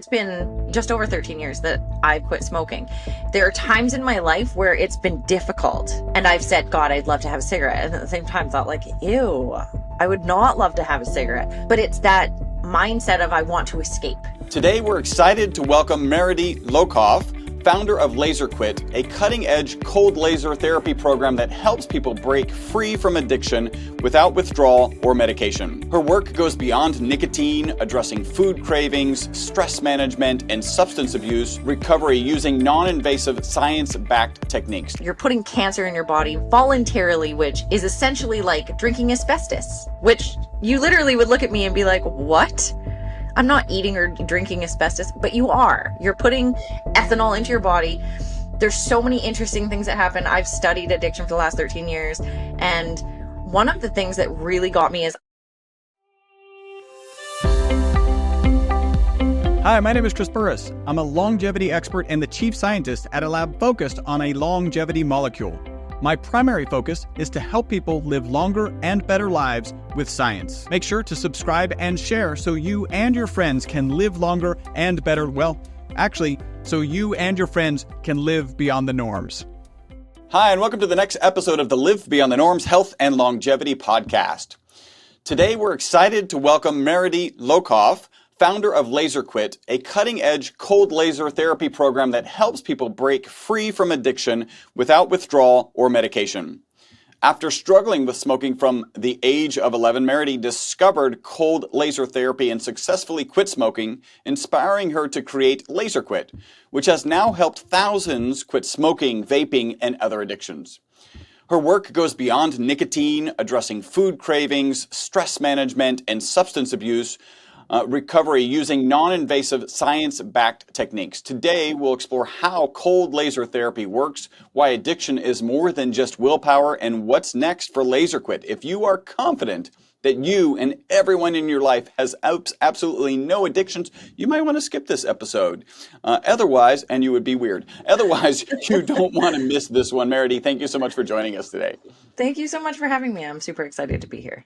It's been just over 13 years that I've quit smoking. There are times in my life where it's been difficult and I've said, God, I'd love to have a cigarette. And at the same time thought like, ew, I would not love to have a cigarette. But it's that mindset of I want to escape. Today, we're excited to welcome Meridee Hlokoff, founder of LaserQuit, a cutting-edge cold laser therapy program that helps people break free from addiction without withdrawal or medication. Her work goes beyond nicotine, addressing food cravings, stress management, and substance abuse recovery using non-invasive, science-backed techniques. You're putting cancer in your body voluntarily, which is essentially like drinking asbestos, which you literally would look at me and be like, what? I'm not eating or drinking asbestos, but you are. You're putting ethanol into your body. There's so many interesting things that happen. I've studied addiction for the last 13 years. And one of the things that really got me is... Hi, my name is Chris Burris. I'm a longevity expert and the chief scientist at a lab focused on a longevity molecule. My primary focus is to help people live longer and better lives with science. Make sure to subscribe and share so you and your friends can live longer and better, so you and your friends can live beyond the norms. Hi, and welcome to the next episode of the Live Beyond the Norms Health and Longevity podcast. Today, we're excited to welcome Meridee Hlokoff, founder of LaserQuit, a cutting-edge cold laser therapy program that helps people break free from addiction without withdrawal or medication. After struggling with smoking from the age of 11, Meridee discovered cold laser therapy and successfully quit smoking, inspiring her to create LaserQuit, which has now helped thousands quit smoking, vaping, and other addictions. Her work goes beyond nicotine, addressing food cravings, stress management, and substance abuse recovery using non-invasive, science-backed techniques. Today, we'll explore how cold laser therapy works, why addiction is more than just willpower, and what's next for LaserQuit. If you are confident that you and everyone in your life has absolutely no addictions, you might want to skip this episode. Otherwise, and you would be weird. Otherwise, you don't want to miss this one. Meridee, thank you so much for joining us today. Thank you so much for having me. I'm super excited to be here.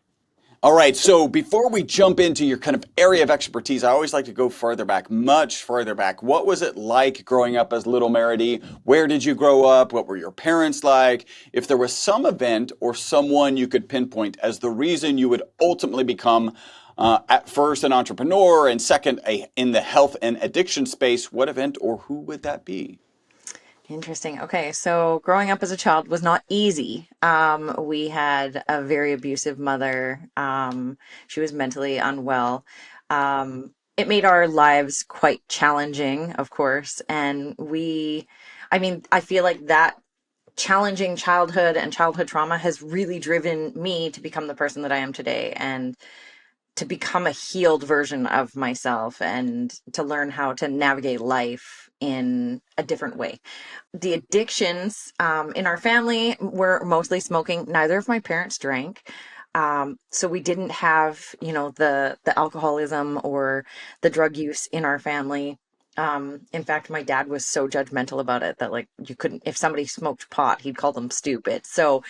All right, so before we jump into your kind of area of expertise, I always like to go further back, much further back. What was it like growing up as little Meridee? Where did you grow up? What were your parents like? If there was some event or someone you could pinpoint as the reason you would ultimately become, at first, an entrepreneur, and second, in the health and addiction space, what event or who would that be? Interesting. Okay, so growing up as a child was not easy. We had a very abusive mother. She was mentally unwell. It made our lives quite challenging, of course. And I feel like that challenging childhood and childhood trauma has really driven me to become the person that I am today and to become a healed version of myself and to learn how to navigate life in a different way. The addictions in our family were mostly smoking. Neither of my parents drank. So we didn't have, the alcoholism or the drug use in our family. In fact, my dad was so judgmental about it that if somebody smoked pot, he'd call them stupid. So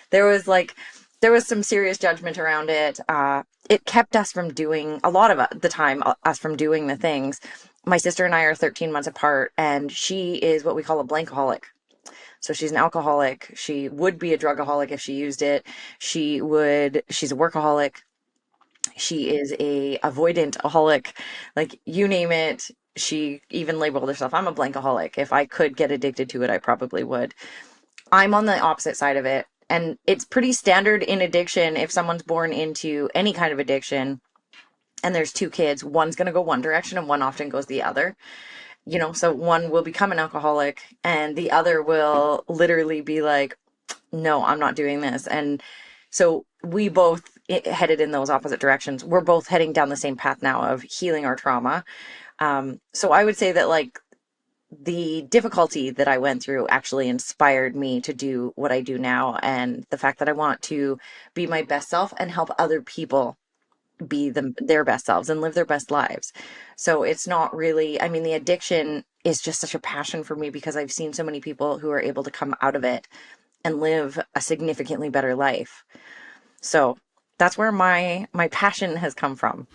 there was some serious judgment around it. It kept us from doing a lot of the time, us from doing the things. My sister and I are 13 months apart, and she is what we call a blankaholic. So she's an alcoholic. She would be a drugaholic if she used it. She's a workaholic. She is a avoidant-aholic. Like, you name it. She even labeled herself, I'm a blankaholic. If I could get addicted to it, I probably would. I'm on the opposite side of it. And it's pretty standard in addiction. If someone's born into any kind of addiction and there's two kids, one's going to go one direction and one often goes the other. So one will become an alcoholic and the other will literally be like, no, I'm not doing this. And so we both headed in those opposite directions. We're both heading down the same path now of healing our trauma. So I would say that the difficulty that I went through actually inspired me to do what I do now. And the fact that I want to be my best self and help other people be their best selves and live their best lives. So it's not really, the addiction is just such a passion for me because I've seen so many people who are able to come out of it and live a significantly better life. So that's where my passion has come from.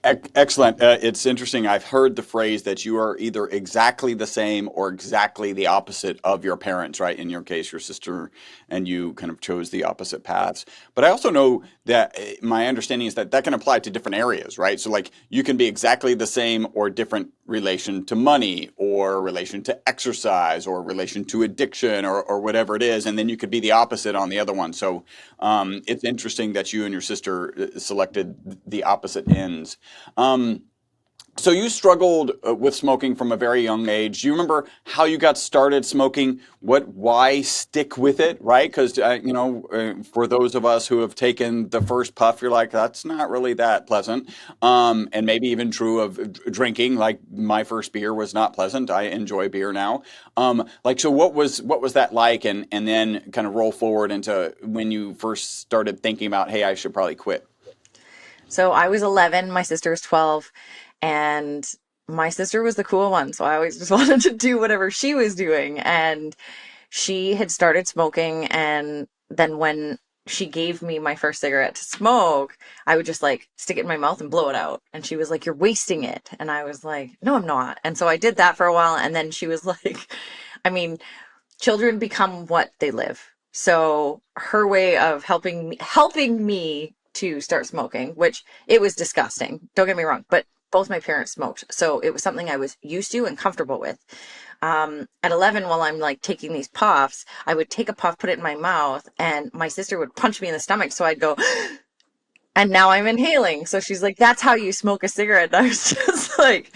Excellent. It's interesting. I've heard the phrase that you are either exactly the same or exactly the opposite of your parents, right? In your case, your sister and you kind of chose the opposite paths. But I also know that my understanding is that that can apply to different areas, right? So, like, you can be exactly the same or different relation to money or relation to exercise or relation to addiction or whatever it is. And then you could be the opposite on the other one. So, it's interesting that you and your sister selected the opposite ends. Um, so you struggled with smoking from a very young age. Do you remember how you got started smoking? Why stick with it, right? Because for those of us who have taken the first puff, you're like, that's not really that pleasant. And maybe even true of drinking. Like my first beer was not pleasant. I enjoy beer now. So what was that like? And then kind of roll forward into when you first started thinking about, hey, I should probably quit. So I was 11, my sister was 12, and my sister was the cool one. So I always just wanted to do whatever she was doing. And she had started smoking. And then when she gave me my first cigarette to smoke, I would just like stick it in my mouth and blow it out. And she was like, "You're wasting it." And I was like, "No, I'm not." And so I did that for a while. And then she was like, I mean, children become what they live. So her way of helping me to start smoking, which it was disgusting. Don't get me wrong, but both my parents smoked. So it was something I was used to and comfortable with. At 11, while I'm like taking these puffs, I would take a puff, put it in my mouth, and my sister would punch me in the stomach. So I'd go, and now I'm inhaling. So she's like, "That's how you smoke a cigarette." And I was just like,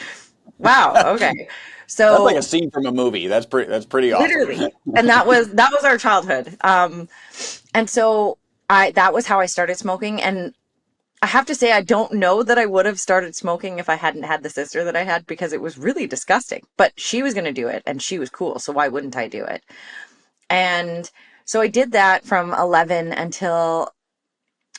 wow, okay. That's like a So scene from a movie. That's pretty awesome. literally, and that was our childhood. And so that was how I started smoking. And I have to say, I don't know that I would have started smoking if I hadn't had the sister that I had, because it was really disgusting. But she was going to do it and she was cool. So why wouldn't I do it? And so I did that from 11 until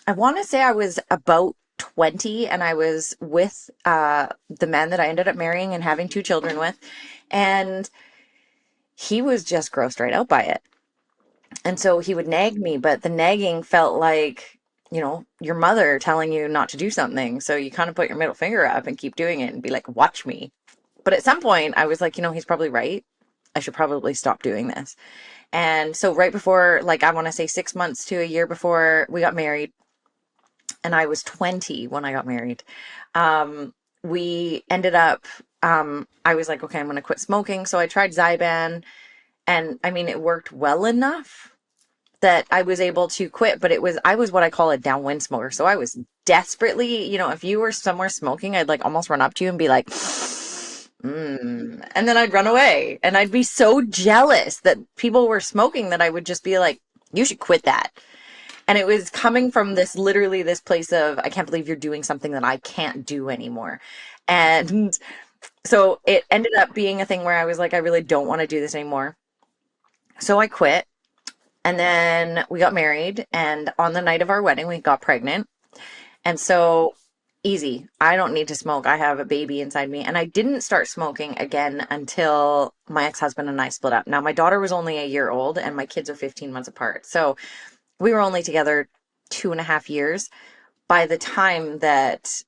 I want to say I was about 20, and I was with the man that I ended up marrying and having two children with. And he was just grossed right out by it. And so he would nag me, but the nagging felt like, your mother telling you not to do something. So you kind of put your middle finger up and keep doing it and be like, "Watch me." But at some point, I was like, he's probably right. I should probably stop doing this. And so right before, like, I want to say 6 months to a year before we got married, and I was 20 when I got married, we ended up, I was like, okay, I'm going to quit smoking. So I tried Zyban, and I mean, it worked well enough that I was able to quit, but I was what I call a downwind smoker. So I was desperately, if you were somewhere smoking, I'd like almost run up to you and be like, and then I'd run away, and I'd be so jealous that people were smoking that I would just be like, "You should quit that." And it was coming from literally this place of, I can't believe you're doing something that I can't do anymore. And so it ended up being a thing where I was like, I really don't want to do this anymore. So I quit. And then we got married, and on the night of our wedding, we got pregnant. And so easy. I don't need to smoke. I have a baby inside me. And I didn't start smoking again until my ex-husband and I split up. Now, my daughter was only a year old, and my kids are 15 months apart. So we were only together 2.5 years by the time that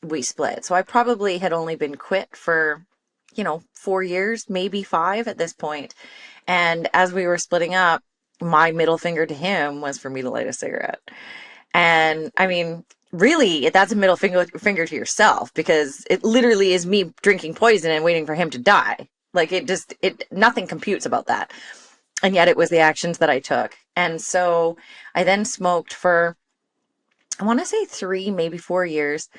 we split. So I probably had only been quit for, 4 years, maybe 5 at this point. And as we were splitting up, my middle finger to him was for me to light a cigarette. And I mean, really, that's a middle finger to yourself, because it literally is me drinking poison and waiting for him to die. Like nothing computes about that. And yet it was the actions that I took. And so I then smoked for, I want to say 3, maybe 4 years.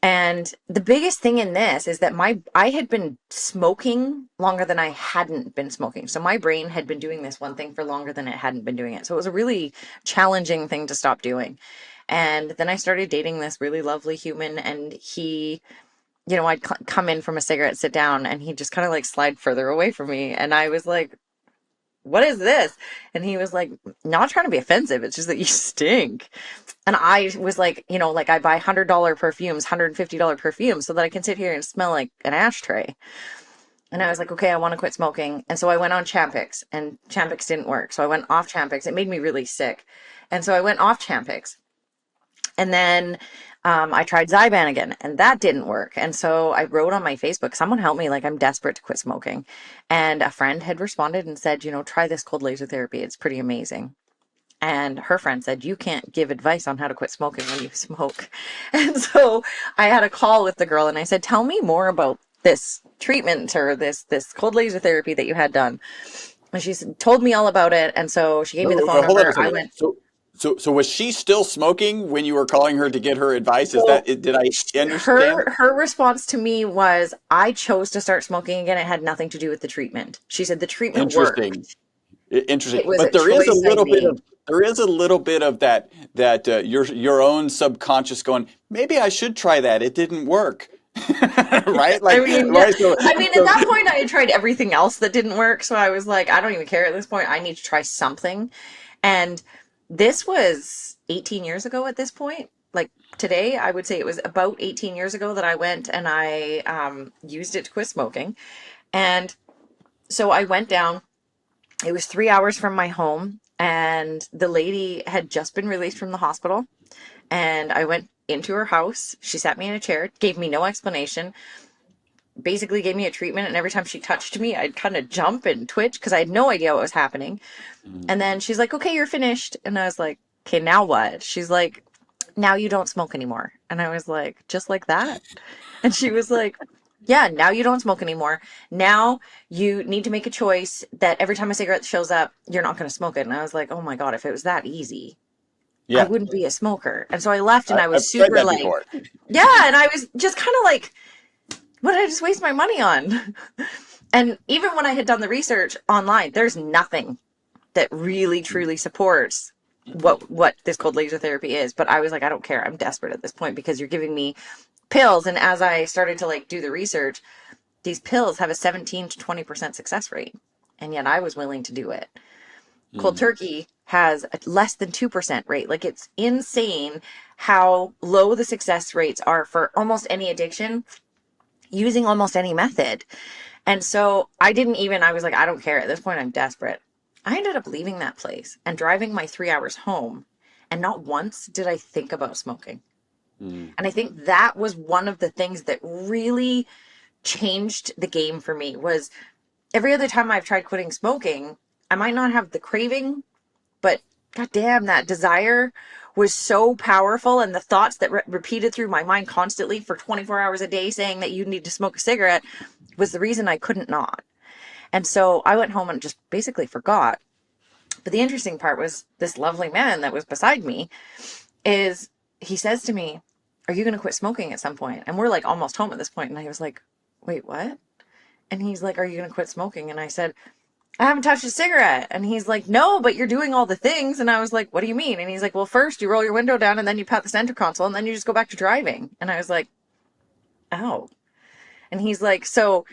And the biggest thing in this is that I had been smoking longer than I hadn't been smoking. So my brain had been doing this one thing for longer than it hadn't been doing it. So it was a really challenging thing to stop doing. And then I started dating this really lovely human, and he, I'd come in from a cigarette, sit down, and he'd just kind of like slide further away from me. And I was like, "What is this?" And he was like, "Not trying to be offensive. It's just that you stink." And I was like, like I buy $100 perfumes, $150 perfumes so that I can sit here and smell like an ashtray. And I was like, okay, I want to quit smoking. And so I went on Champix, and Champix didn't work. So I went off Champix. It made me really sick. And so I went off Champix. And then I tried Zyban again, and that didn't work. And so I wrote on my Facebook, someone help me, like I'm desperate to quit smoking. And a friend had responded and said, try this cold laser therapy. It's pretty amazing. And her friend said, you can't give advice on how to quit smoking when you smoke. And so I had a call with the girl and I said, tell me more about this treatment or this cold laser therapy that you had done. And she told me all about it. And so she gave me the phone Hold on a number. I second. went, So was she still smoking when you were calling her to get her advice? so Did I understand? her response to me was, I chose to start smoking again. It had nothing to do with the treatment. She said the treatment Interesting. worked. Interesting. It was But a choice I made. there is a little bit of that your own subconscious going, maybe I should try that. It didn't work. Right? I Like, mean, yeah. right? So, I mean, at so that point, I had tried everything else that didn't work. So I was like, I don't even care at this point. I need to try something. And this was 18 years ago at this point. Like today, I would say it was about 18 years ago that I went and I used it to quit smoking. And so I went down. It was 3 hours from my home. And the lady had just been released from the hospital. And I went into her house. She sat me in a chair, gave me no explanation, basically gave me a treatment. And every time she touched me, I'd kind of jump and twitch because I had no idea what was happening. And then she's like, okay, you're finished. And I was like, okay, now what? She's like, now you don't smoke anymore. And I was like, just like that? And she was like, yeah, now you don't smoke anymore. Now you need to make a choice that every time a cigarette shows up, you're not going to smoke it. And I was like, oh my God, if it was that easy, I yeah, wouldn't be a smoker. And so I left and I I've was tried super that like, before. yeah. And I was just kind of like, what did I just waste my money on? And even when I had done the research online, there's nothing that really truly supports what this cold laser therapy is. But I was like, I don't care. I'm desperate at this point because you're giving me pills. And as I started to like do the research, these pills have a 17 to 20% success rate. And yet I was willing to do it. Cold Mm, turkey has a less than 2% rate. Like it's insane how low the success rates are for almost any addiction using almost any method. And so I was like, I don't care. At this point, I'm desperate. I ended up leaving that place and driving my 3 hours home. And not once did I think about smoking. mm, And I think that was one of the things that really changed the game for me was every other time I've tried quitting smoking, I might not have the craving, but goddamn, that desire was so powerful. And the thoughts that repeated through my mind constantly for 24 hours a day saying that you need to smoke a cigarette was the reason I couldn't not. And so I went home and just basically forgot. But the interesting part was this lovely man that was beside me is he says to me, are you going to quit smoking at some point? And we're like almost home at this point. And I was like, wait, what? And he's like, are you going to quit smoking? And I said, I haven't touched a cigarette. And he's like, no, but you're doing all the things. And I was like, what do you mean? And he's like, well, first you roll your window down and then you pat the center console and then you just go back to driving. And I was like, oh. And he's like, so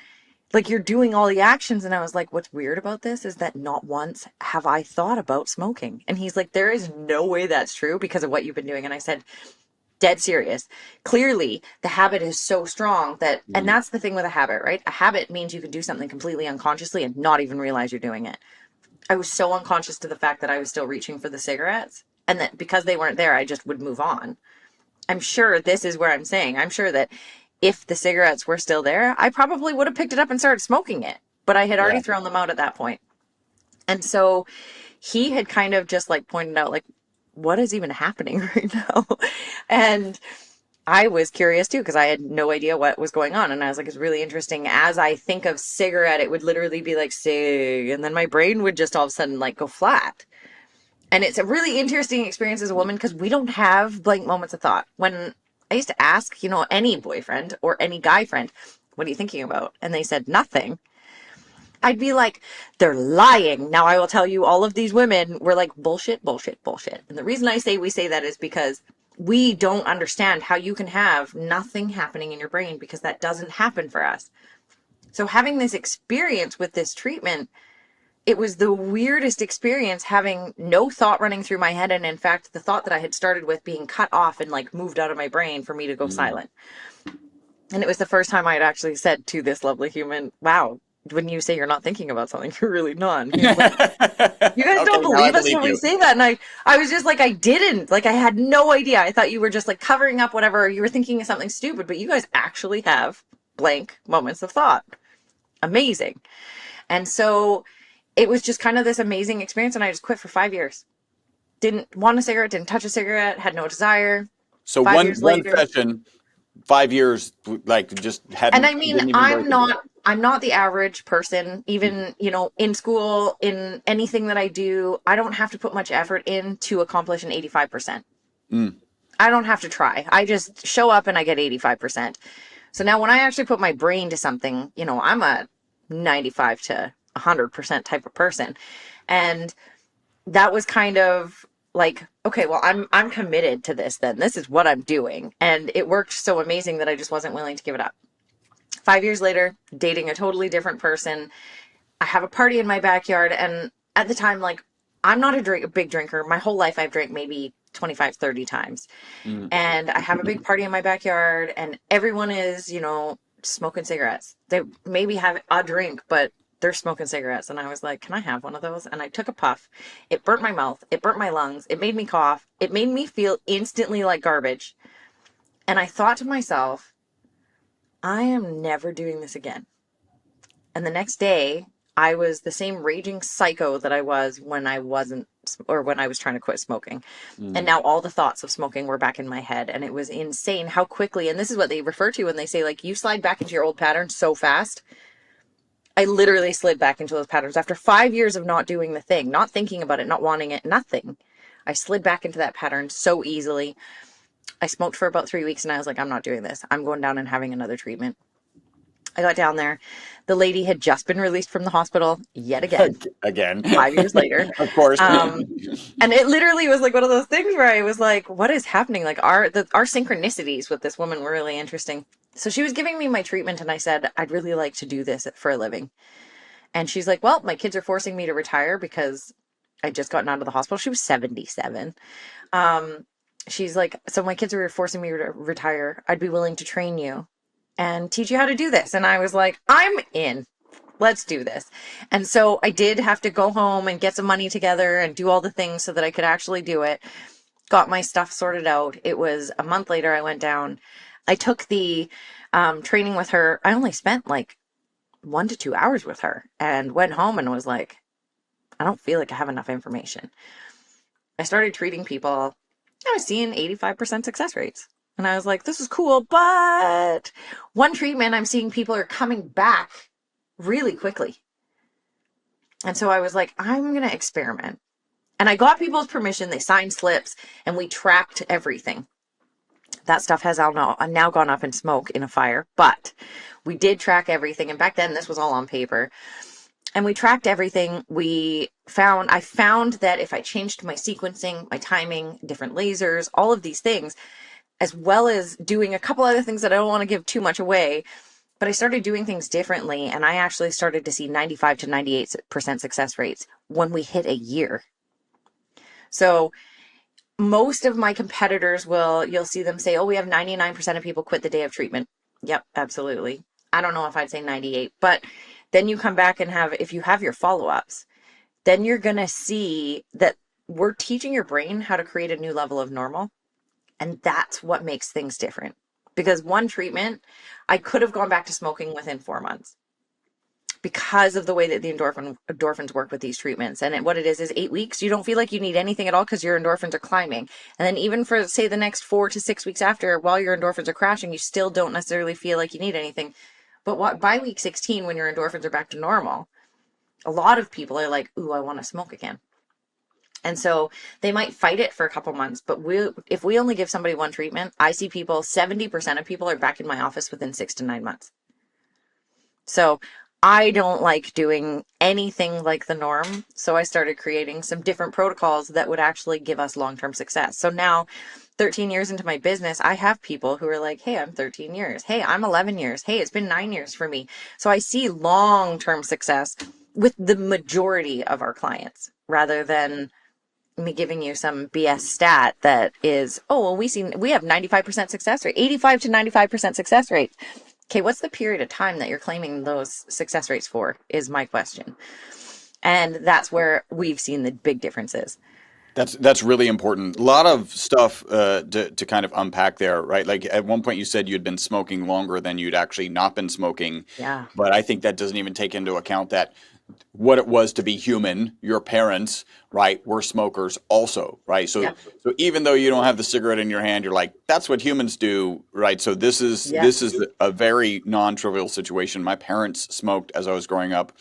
like you're doing all the actions. And I was like, what's weird about this is that not once have I thought about smoking. And he's like, there is no way that's true because of what you've been doing. And I said, dead serious. Clearly, the habit is so strong that, and mm, that's the thing with a habit, right? A habit means you can do something completely unconsciously and not even realize you're doing it. I was so unconscious to the fact that I was still reaching for the cigarettes and that because they weren't there, I just would move on. I'm sure this is where I'm saying, I'm sure that if the cigarettes were still there, I probably would have picked it up and started smoking it, but I had already yeah. thrown them out at that point. And so he had kind of just like pointed out, like, what is even happening right now? And I was curious too, because I had no idea what was going on. And I was like, it's really interesting. As I think of cigarette, it would literally be like cig, and then my brain would just all of a sudden like go flat. And it's a really interesting experience as a woman because we don't have blank moments of thought. When I used to ask, any boyfriend or any guy friend, what are you thinking about? And they said nothing. I'd be like, they're lying. Now I will tell you, all of these women were like, bullshit, bullshit, bullshit. And the reason I say we say that is because we don't understand how you can have nothing happening in your brain because that doesn't happen for us. So having this experience with this treatment, it was the weirdest experience having no thought running through my head. And in fact, the thought that I had started with being cut off and like moved out of my brain for me to go Mm, silent. And it was the first time I had actually said to this lovely human, wow, when you say you're not thinking about something, you're really not. And he's like, you guys Okay, don't now I believe us believe when we you. say that. And I was just like, I didn't. Like, I had no idea. I thought you were just like covering up whatever. You were thinking of something stupid, but you guys actually have blank moments of thought. Amazing. And so it was just kind of this amazing experience. And I just quit for 5 years. Didn't want a cigarette, didn't touch a cigarette, had no desire. So Five one years one later. session, 5 years, like just And hadn't I mean, didn't even break into it. I'm not the average person, Mhm. even, in school, in anything that I do, I don't have to put much effort in to accomplish an 85%. Mm. I don't have to try. I just show up and I get 85%. So now when I actually put my brain to something, I'm a 95 to 100% type of person. And that was kind of like, okay, well, I'm committed to this then. This is what I'm doing. And it worked so amazing that I just wasn't willing to give it up. 5 years later, dating a totally different person. I have a party in my backyard. And at the time, like, I'm not a big drinker. My whole life, I've drank maybe 25, 30 times. Mm. And I have a big party in my backyard, and everyone is, smoking cigarettes. They maybe have a drink, but they're smoking cigarettes. And I was like, can I have one of those? And I took a puff. It burnt my mouth. It burnt my lungs. It made me cough. It made me feel instantly like garbage. And I thought to myself, I am never doing this again. And the next day, I was the same raging psycho that I was when I wasn't, or when I was trying to quit smoking. And Mm. now all the thoughts of smoking were back in my head. And it was insane how quickly, and this is what they refer to when they say, like, you slide back into your old patterns so fast. I literally slid back into those patterns after 5 years of not doing the thing, not thinking about it, not wanting it, nothing. I slid back into that pattern so easily. I smoked for about 3 weeks and I was like, I'm not doing this. I'm going down and having another treatment. I got down there. The lady had just been released from the hospital yet again, Again. 5 years later. Of course. And it literally was like one of those things where I was like, what is happening? Like our synchronicities with this woman were really interesting. So she was giving me my treatment and I said, I'd really like to do this for a living. And she's like, well, my kids are forcing me to retire because I just gotten out of the hospital. She was 77. She's like, so my kids are forcing me to retire. I'd be willing to train you and teach you how to do this. And I was like, I'm in. Let's do this. And so I did have to go home and get some money together and do all the things so that I could actually do it. Got my stuff sorted out. It was a month later I went down. I took the training with her. I only spent like 1 to 2 hours with her and went home and was like, I don't feel like I have enough information. I started treating people. I was seeing 85% success rates. And I was like, this is cool. But one treatment, I'm seeing people are coming back really quickly. And so I was like, I'm going to experiment. And I got people's permission. They signed slips and we tracked everything. That stuff has now gone up in smoke in a fire, but we did track everything. And back then this was all on paper. And we tracked everything. I found that if I changed my sequencing, my timing, different lasers, all of these things, as well as doing a couple other things that I don't want to give too much away, but I started doing things differently. And I actually started to see 95 to 98% success rates when we hit a year. So most of my competitors you'll see them say, oh, we have 99% of people quit the day of treatment. Yep, absolutely. I don't know if I'd say 98, but then you come back and if you have your follow-ups, then you're going to see that we're teaching your brain how to create a new level of normal. And that's what makes things different. Because one treatment, I could have gone back to smoking within 4 months because of the way that the endorphins work with these treatments. And what it is 8 weeks, you don't feel like you need anything at all because your endorphins are climbing. And then even for, say, the next 4 to 6 weeks after, while your endorphins are crashing, you still don't necessarily feel like you need anything. But by week 16, when your endorphins are back to normal, a lot of people are like, ooh, I want to smoke again. And so they might fight it for a couple months, but if we only give somebody one treatment, I see 70% of people are back in my office within 6 to 9 months. So I don't like doing anything like the norm. So I started creating some different protocols that would actually give us long-term success. So now 13 years into my business, I have people who are like, hey, I'm 13 years. Hey, I'm 11 years. Hey, it's been 9 years for me. So I see long-term success with the majority of our clients rather than me giving you some BS stat that is, oh, well, we have 95% success rate, 85 to 95% success rate. okay, what's the period of time that you're claiming those success rates for, is my question. And that's where we've seen the big differences. That's really important. A lot of stuff to kind of unpack there, right? Like at one point you said you'd been smoking longer than you'd actually not been smoking, Yeah. but I think that doesn't even take into account that what it was to be human. Your parents, right, were smokers also, right? So Yeah. so even though you don't have the cigarette in your hand, you're like, that's what humans do, right? So this Yes. is a very non-trivial situation. My parents smoked as I was growing up.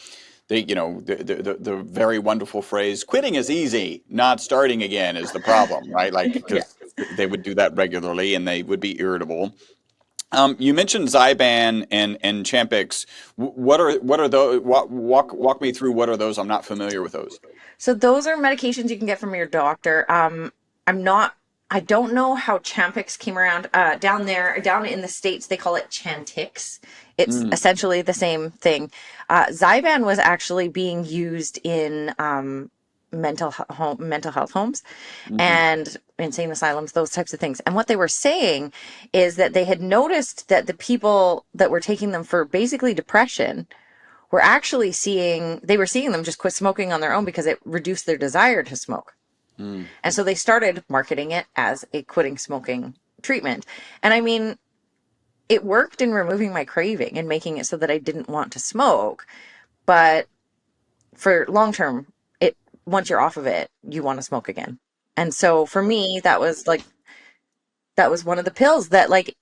They, the very wonderful phrase, quitting is easy, not starting again is the problem, right? Like, Yeah. because they would do that regularly and they would be irritable. You mentioned Zyban and Champix. What are those? Walk me through what are those? I'm not familiar with those. So those are medications you can get from your doctor. I'm not, I don't know how Champix came around. Down there, down in the States, they call it Chantix. It's Mm, essentially the same thing. Zyban was actually being used in mental health homes hmm and insane asylums, those types of things. And what they were saying is that they had noticed that the people that were taking them for basically depression were actually they were seeing them just quit smoking on their own because it reduced their desire to smoke. mm. And so they started marketing it as a quitting smoking treatment. And I mean, it worked in removing my craving and making it so that I didn't want to smoke. But for long term, once you're off of it, you want to smoke again. And so for me, that was one of the pills that like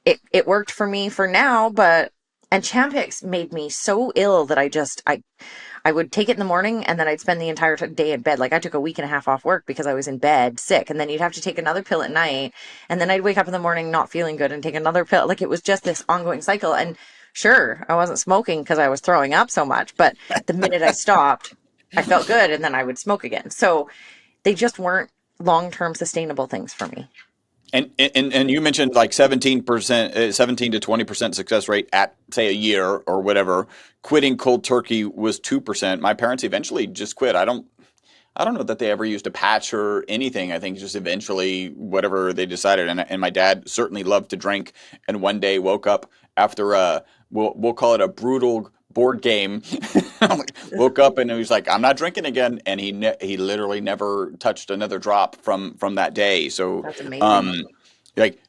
it worked for me for now, but and Champix made me so ill that I would take it in the morning and then I'd spend the entire day in bed. Like I took a week and a half off work because I was in bed sick, and then you'd have to take another pill at night, and then I'd wake up in the morning not feeling good and take another pill. Like it was just this ongoing cycle. And sure, I wasn't smoking because I was throwing up so much, but the minute I stopped, I felt good and then I would smoke again. So they just weren't long-term sustainable things for me. And you mentioned like 17%, 17 to 20% success rate at say a year or whatever. Quitting cold turkey was 2%. My parents eventually just quit. I don't know that they ever used a patch or anything. I think just eventually whatever they decided. And my dad certainly loved to drink. And one day woke up after we'll call it a brutal board game. Woke up and he was like, "I'm not drinking again." And he literally never touched another drop from that day. So That's amazing. um, like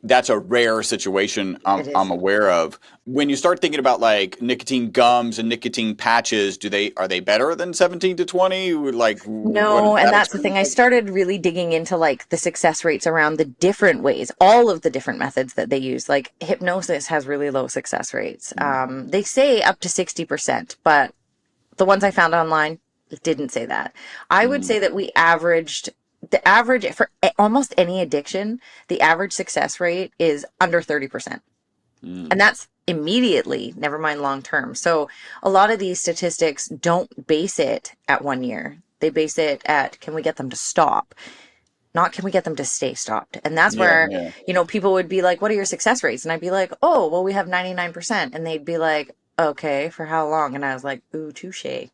that's a rare situation It I'm is. aware of. When you start thinking about like nicotine gums and nicotine patches, are they better than 17 to 20? Like what is No, and that that's the thing. experience I like? started really digging into like the success rates around the different ways, all of the different methods that they use. Like hypnosis has really low success rates. They say up to 60%, but the ones I found online didn't say that. I would Mm, say that we averaged the average for almost any addiction, the average success rate is under 30%. mm, And that's immediately, never mind long term. So a lot of these statistics don't base it at 1 year. They base it at can we get them to stop, not can we get them to stay stopped. And that's yeah, where, yeah. people would be like, what are your success rates? And I'd be like, oh, well, we have 99%. And they'd be like, okay, for how long? And I was like, ooh, touche.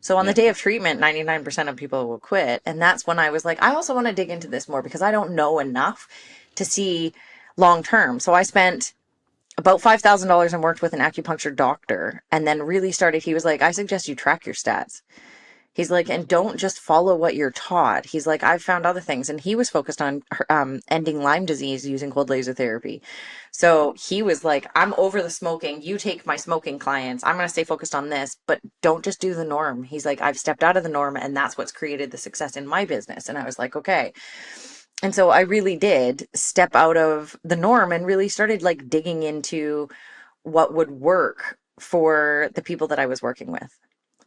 So on the Yeah. day of treatment, 99% of people will quit. And that's when I was like, I also want to dig into this more because I don't know enough to see long term. So I spent about $5,000 and worked with an acupuncture doctor, and then really started. He was like, I suggest you track your stats. He's like, and don't just follow what you're taught. He's like, I've found other things. And he was focused on ending Lyme disease using cold laser therapy. So he was like, I'm over the smoking. You take my smoking clients. I'm going to stay focused on this, but don't just do the norm. He's like, I've stepped out of the norm, and that's what's created the success in my business. And I was like, okay. And so I really did step out of the norm and really started like digging into what would work for the people that I was working with.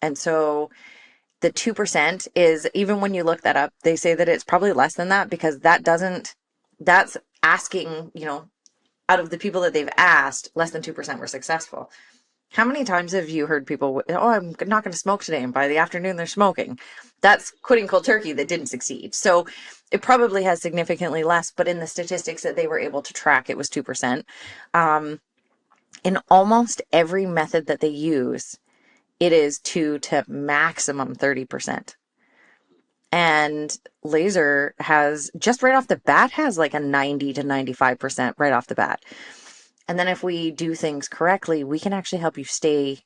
And so the 2% is, even when you look that up, they say that it's probably less than that because that's asking, out of the people that they've asked, less than 2% were successful. How many times have you heard people, oh, I'm not going to smoke today, and by the afternoon they're smoking? That's quitting cold turkey that didn't succeed. So it probably has significantly less, but in the statistics that they were able to track, it was 2%. In almost every method that they use, it is 2 to maximum 30%. And laser has just right off the bat has like a 90 to 95% right off the bat. And then if we do things correctly, we can actually help you stay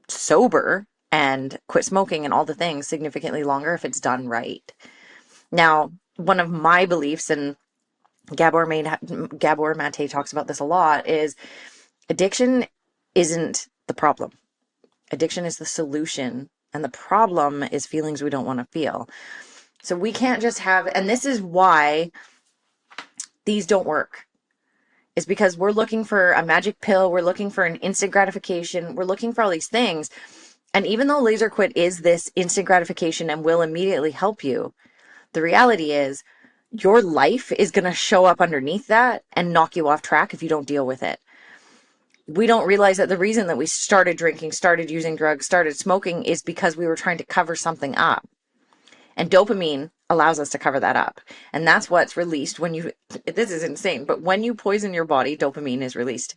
sober and quit smoking and all the things significantly longer if it's done right. Now, one of my beliefs, and Gabor Mate talks about this a lot, is addiction isn't the problem. Addiction is the solution, and the problem is feelings we don't want to feel. So we can't just have, and this is why these don't work, is because we're looking for a magic pill, we're looking for an instant gratification, we're looking for all these things. And even though LaserQuit is this instant gratification and will immediately help you, the reality is your life is going to show up underneath that and knock you off track if you don't deal with it. We don't realize that the reason that we started drinking, started using drugs, started smoking is because we were trying to cover something up. And dopamine allows us to cover that up. And that's what's released when you, this is insane, but when you poison your body, dopamine is released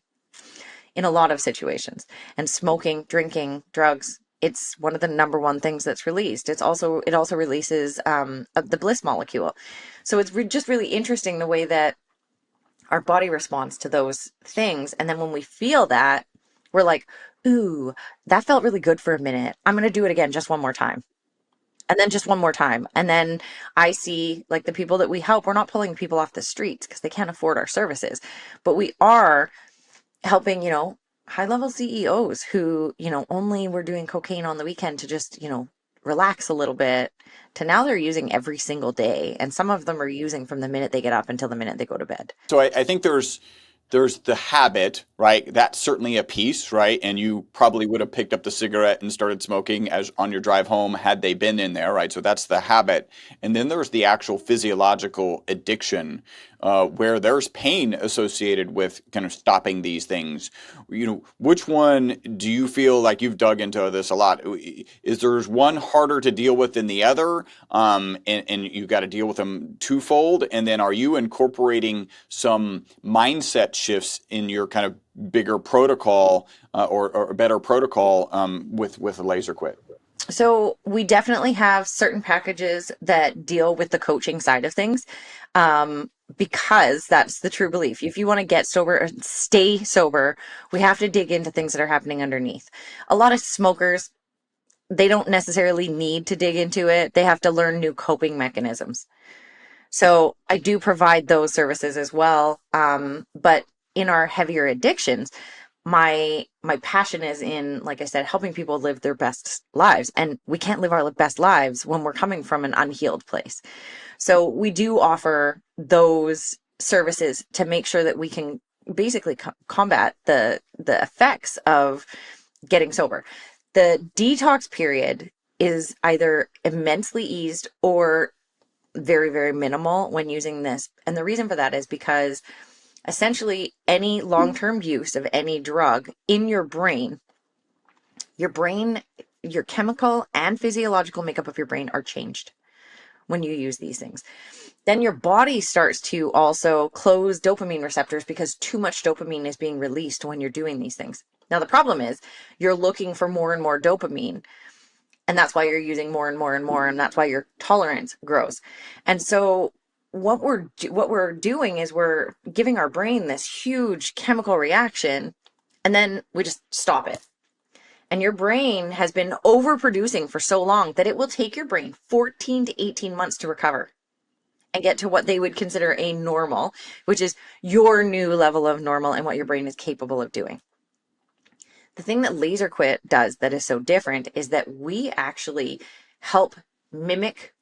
in a lot of situations. And smoking, drinking, drugs, it's one of the number one things that's released. It also releases the bliss molecule. So it's just really interesting the way that our body responds to those things. And then when we feel that, we're like, ooh, that felt really good for a minute. I'm going to do it again just one more time. And then just one more time. And then I see, like, the people that we help, we're not pulling people off the streets because they can't afford our services, but we are helping, high-level CEOs who, only were doing cocaine on the weekend to just, relax a little bit, to now they're using every single day. And some of them are using from the minute they get up until the minute they go to bed. So I think there's the habit, right? That's certainly a piece, right? And you probably would have picked up the cigarette and started smoking as on your drive home had they been in there, right? So that's the habit. And then there's the actual physiological addiction, where there's pain associated with kind of stopping these things. Which one do you feel like you've dug into this a lot? Is there's one harder to deal with than the other? And you've got to deal with them twofold. And then are you incorporating some mindset shifts in your kind of bigger protocol or better protocol with LaserQuit? So we definitely have certain packages that deal with the coaching side of things, because that's the true belief. If you want to get sober or stay sober, we have to dig into things that are happening underneath. A lot of smokers, they don't necessarily need to dig into it. They have to learn new coping mechanisms. So I do provide those services as well. But in our heavier addictions, my passion is in, like I said, helping people live their best lives. And we can't live our best lives when we're coming from an unhealed place. So we do offer those services to make sure that we can basically combat the effects of getting sober. The detox period is either immensely eased or very, very minimal when using this. And the reason for that is because essentially any long-term use of any drug in your brain, your chemical and physiological makeup of your brain are changed when you use these things. Then your body starts to also close dopamine receptors because too much dopamine is being released when you're doing these things. Now, the problem is you're looking for more and more dopamine, and that's why you're using more and more and more, and that's why your tolerance grows. And so what we're doing is we're giving our brain this huge chemical reaction, and then we just stop it. And your brain has been overproducing for so long that it will take your brain 14 to 18 months to recover and get to what they would consider a normal, which is your new level of normal and what your brain is capable of doing. The thing that LaserQuit does that is so different is that we actually help mimic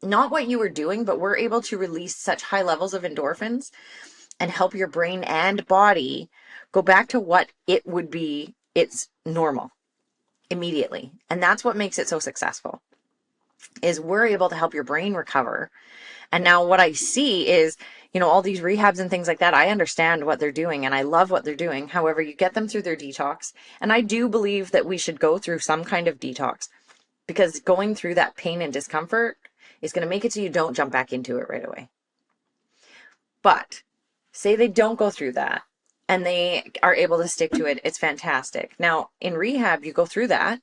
not what you were doing, but we're able to release such high levels of endorphins and help your brain and body go back to what it would be its normal immediately. And that's what makes it so successful, is we're able to help your brain recover. And now what I see is, all these rehabs and things like that, I understand what they're doing and I love what they're doing. However, you get them through their detox. And I do believe that we should go through some kind of detox, because going through that pain and discomfort is going to make it so you don't jump back into it right away. But say they don't go through that and they are able to stick to it, it's fantastic. Now, in rehab, you go through that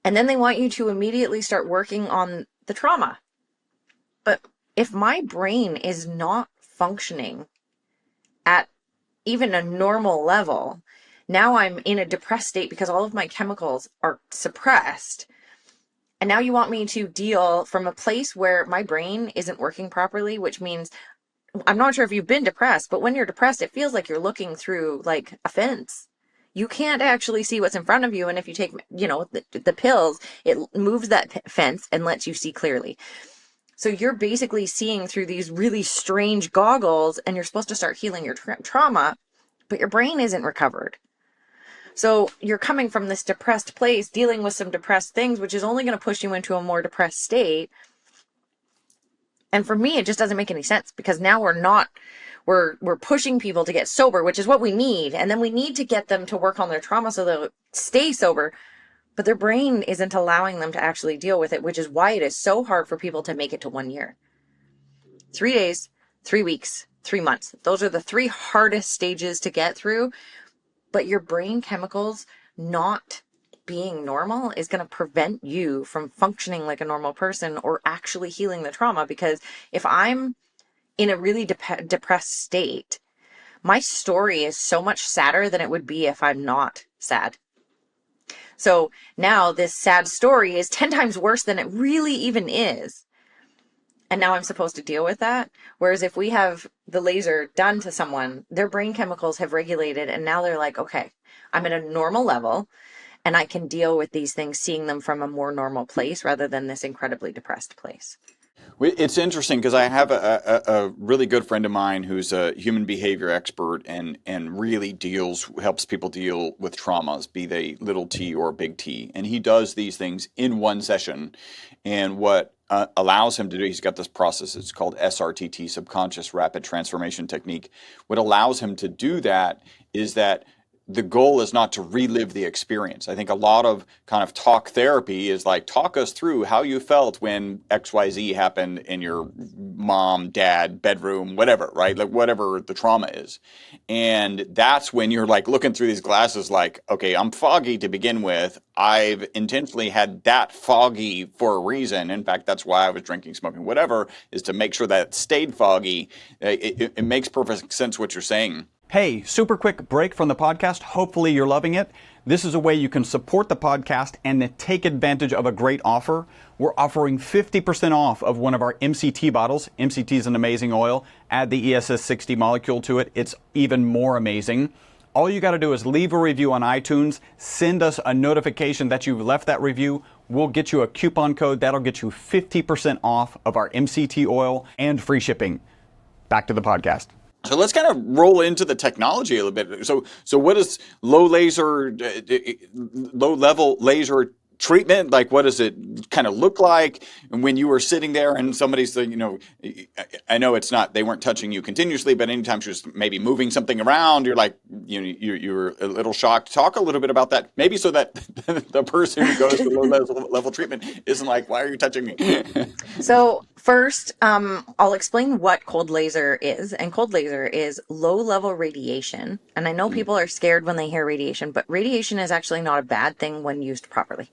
and then they want you to immediately start working on the trauma. But if my brain is not functioning at even a normal level. Now I'm in a depressed state because all of my chemicals are suppressed. And now you want me to deal from a place where my brain isn't working properly, which means I'm not sure if you've been depressed, but when you're depressed, it feels like you're looking through like a fence. You can't actually see what's in front of you. And if you take, the pills, it moves that fence and lets you see clearly. So you're basically seeing through these really strange goggles, and you're supposed to start healing your trauma, but your brain isn't recovered. So you're coming from this depressed place, dealing with some depressed things, which is only going to push you into a more depressed state. And for me, it just doesn't make any sense, because now we're pushing people to get sober, which is what we need. And then we need to get them to work on their trauma so they'll stay sober. But their brain isn't allowing them to actually deal with it, which is why it is so hard for people to make it to 1 year. 3 days, 3 weeks, 3 months. Those are the 3 hardest stages to get through. But your brain chemicals not being normal is going to prevent you from functioning like a normal person or actually healing the trauma. Because if I'm in a really depressed state, my story is so much sadder than it would be if I'm not sad. So now this sad story is 10 times worse than it really even is. And now I'm supposed to deal with that. Whereas if we have the laser done to someone, their brain chemicals have regulated, and now they're like, okay, I'm at a normal level and I can deal with these things, seeing them from a more normal place rather than this incredibly depressed place. It's interesting because I have a really good friend of mine who's a human behavior expert and really helps people deal with traumas, be they little t or big T. And he does these things in one session. And what allows him to do, he's got this process, it's called SRTT, Subconscious Rapid Transformation Technique. What allows him to do that is that the goal is not to relive the experience. I think a lot of kind of talk therapy is like, talk us through how you felt when XYZ happened in your mom, dad, bedroom, whatever, right? Like whatever the trauma is. And that's when you're like looking through these glasses like, okay, I'm foggy to begin with. I've intentionally had that foggy for a reason. In fact, that's why I was drinking, smoking, whatever, is to make sure that it stayed foggy. It makes perfect sense what you're saying. Hey, super quick break from the podcast. Hopefully you're loving it. This is a way you can support the podcast and take advantage of a great offer. We're offering 50% off of one of our MCT bottles. MCT is an amazing oil. Add the ESS60 molecule to it. It's even more amazing. All you got to do is leave a review on iTunes. Send us a notification that you've left that review. We'll get you a coupon code. That'll get you 50% off of our MCT oil and free shipping. Back to the podcast. So let's kind of roll into the technology a little bit. So what is low level laser treatment? Like, what does it kind of look like? And when you were sitting there and somebody's saying, I know it's not, they weren't touching you continuously, but anytime she was maybe moving something around, you're like, you're a little shocked. Talk a little bit about that, maybe so that the person who goes to low level treatment isn't like, why are you touching me? So first, I'll explain what cold laser is. And cold laser is low level radiation. And I know people are scared when they hear radiation, but radiation is actually not a bad thing when used properly.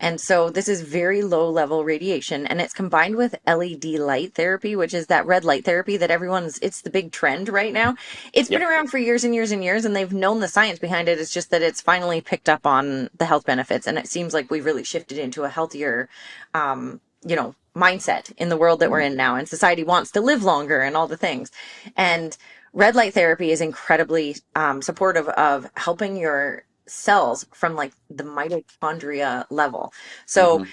And so this is very low level radiation, and it's combined with LED light therapy, which is that red light therapy that it's the big trend right now. It's been around for years and years and years, and they've known the science behind it. It's just that it's finally picked up on the health benefits. And it seems like we've really shifted into a healthier, mindset in the world that we're in now. And society wants to live longer and all the things. And red light therapy is incredibly supportive of helping your cells from like the mitochondria level. So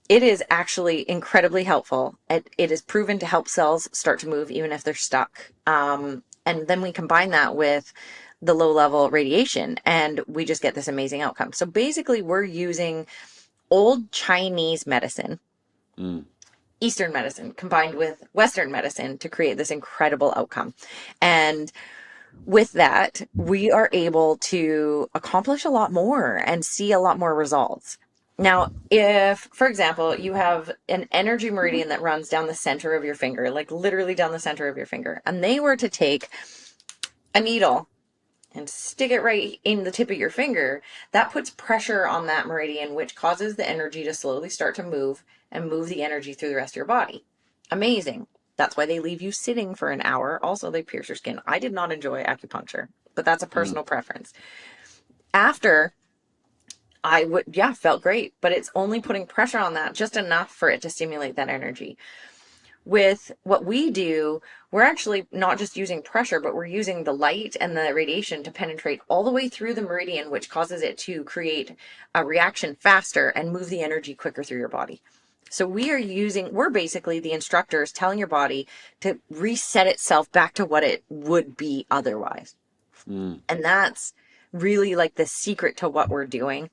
it is actually incredibly helpful. It is proven to help cells start to move even if they're stuck. And then we combine that with the low level radiation and we just get this amazing outcome. So basically we're using old Chinese medicine, Eastern medicine combined with Western medicine to create this incredible outcome. And with that, we are able to accomplish a lot more and see a lot more results. Now, if, for example, you have an energy meridian that runs down the center of your finger, like literally down the center of your finger, and they were to take a needle and stick it right in the tip of your finger, that puts pressure on that meridian, which causes the energy to slowly start to move and move the energy through the rest of your body. Amazing. That's why they leave you sitting for an hour. Also, they pierce your skin. I did not enjoy acupuncture, but that's a personal preference. After, I would, yeah, felt great, but it's only putting pressure on that, just enough for it to stimulate that energy. With what we do, we're actually not just using pressure, but we're using the light and the radiation to penetrate all the way through the meridian, which causes it to create a reaction faster and move the energy quicker through your body. So we're basically the instructors telling your body to reset itself back to what it would be otherwise. And that's really like the secret to what we're doing.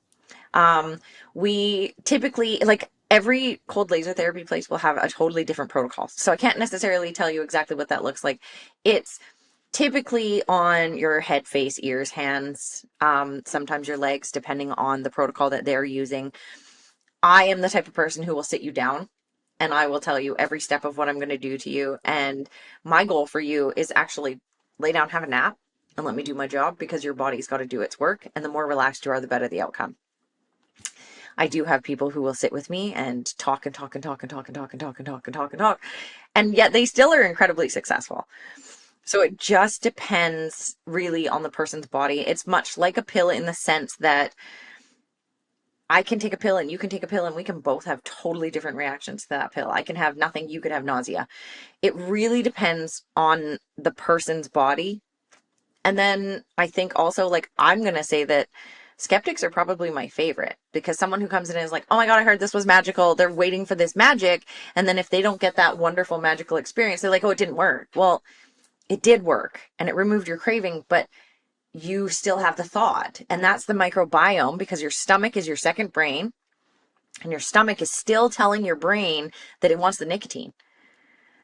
We typically, like, every cold laser therapy place will have a totally different protocol. So I can't necessarily tell you exactly what that looks like. It's typically on your head, face, ears, hands, sometimes your legs, depending on the protocol that they're using. I am the type of person who will sit you down and I will tell you every step of what I'm going to do to you. And my goal for you is actually lay down, have a nap, and let me do my job, because your body's got to do its work. And the more relaxed you are, the better the outcome. I do have people who will sit with me and talk and talk and talk and talk and talk and talk and talk and talk and talk, and yet they still are incredibly successful. So it just depends really on the person's body. It's much like a pill in the sense that I can take a pill and you can take a pill and we can both have totally different reactions to that pill. I can have nothing, you could have nausea. It really depends on the person's body. And then I think also, like, I'm going to say that skeptics are probably my favorite, because someone who comes in and is like, oh my God, I heard this was magical. They're waiting for this magic. And then if they don't get that wonderful magical experience, they're like, oh, it didn't work. Well, it did work and it removed your craving, but you still have the thought. And that's the microbiome, because your stomach is your second brain, and your stomach is still telling your brain that it wants the nicotine.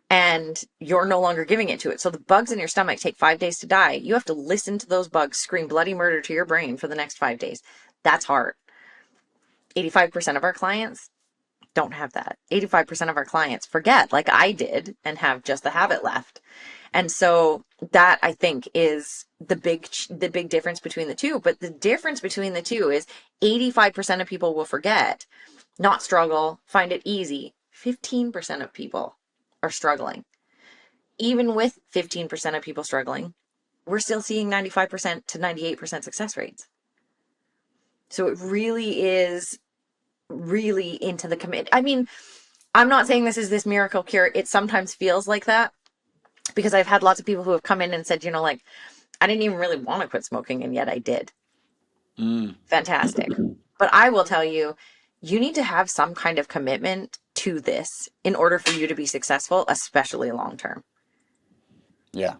And you're no longer giving it to it. So the bugs in your stomach take 5 days to die. You have to listen to those bugs scream bloody murder to your brain for the next 5 days. That's hard. 85% of our clients don't have that. 85% of our clients forget, like I did, and have just the habit left. And so that, I think, is the big difference between the two. But the difference between the two is 85% of people will forget, not struggle, find it easy. 15% of people are struggling. Even with 15% of people struggling, we're still seeing 95% to 98% success rates. So it really is really into the commit. I mean, I'm not saying this is this miracle cure. It sometimes feels like that, because I've had lots of people who have come in and said, like, I didn't even really want to quit smoking, and yet I did. Fantastic. But I will tell you, you need to have some kind of commitment to this in order for you to be successful, especially long term. Yeah.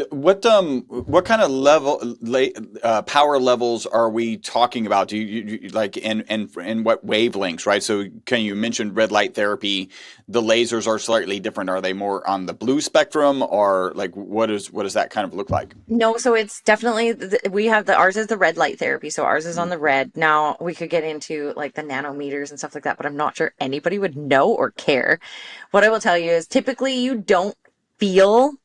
What kind of power levels are we talking about? Do you like in what wavelengths, right? So you mentioned red light therapy. The lasers are slightly different. Are they more on the blue spectrum, or like what does that kind of look like? No, so it's definitely we have ours is the red light therapy. So ours is on the red. Now we could get into like the nanometers and stuff like that, but I'm not sure anybody would know or care. What I will tell you is typically you don't feel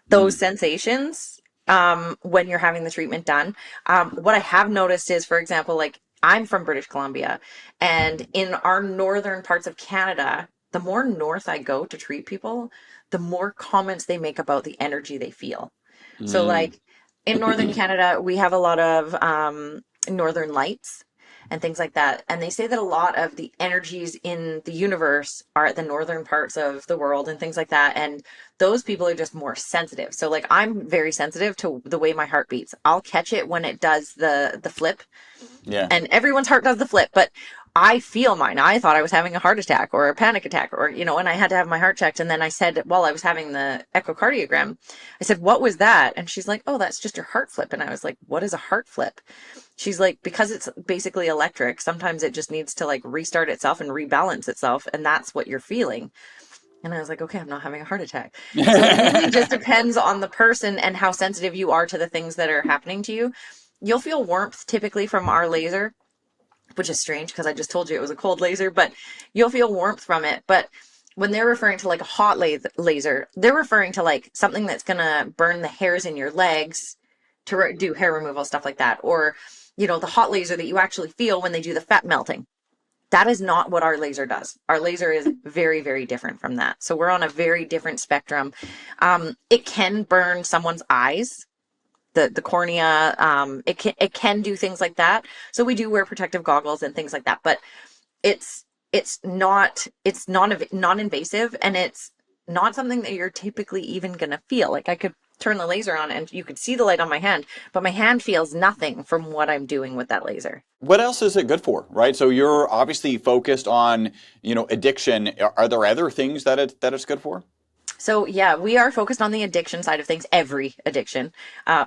those sensations when you're having the treatment done. What I have noticed is, for example, like, I'm from British Columbia, and in our northern parts of Canada, the more north I go to treat people, the more comments they make about the energy they feel. So like in northern Canada, we have a lot of northern lights and things like that. And they say that a lot of the energies in the universe are at the northern parts of the world and things like that. And those people are just more sensitive. So like, I'm very sensitive to the way my heart beats. I'll catch it when it does the flip. Yeah. And everyone's heart does the flip, but I feel mine. I thought I was having a heart attack or a panic attack, or, and I had to have my heart checked. And then I said, while I was having the echocardiogram, I said, what was that? And she's like, oh, that's just your heart flip. And I was like, what is a heart flip? She's like, because it's basically electric, sometimes it just needs to like restart itself and rebalance itself. And that's what you're feeling. And I was like, okay, I'm not having a heart attack. So it really just depends on the person and how sensitive you are to the things that are happening to you. You'll feel warmth typically from our laser, which is strange because I just told you it was a cold laser, but you'll feel warmth from it. But when they're referring to like a hot laser, they're referring to like something that's going to burn the hairs in your legs to do hair removal, stuff like that. Or, the hot laser that you actually feel when they do the fat melting. That is not what our laser does. Our laser is very, very different from that. So we're on a very different spectrum. It can burn someone's eyes, the cornea. It can do things like that. So we do wear protective goggles and things like that. But it's it's non-invasive, and it's not something that you're typically even gonna feel. Like I could turn the laser on and you could see the light on my hand, but my hand feels nothing from what I'm doing with that laser. What else is it good for, right? So you're obviously focused on, addiction. Are there other things that it's good for? So yeah, we are focused on the addiction side of things, every addiction,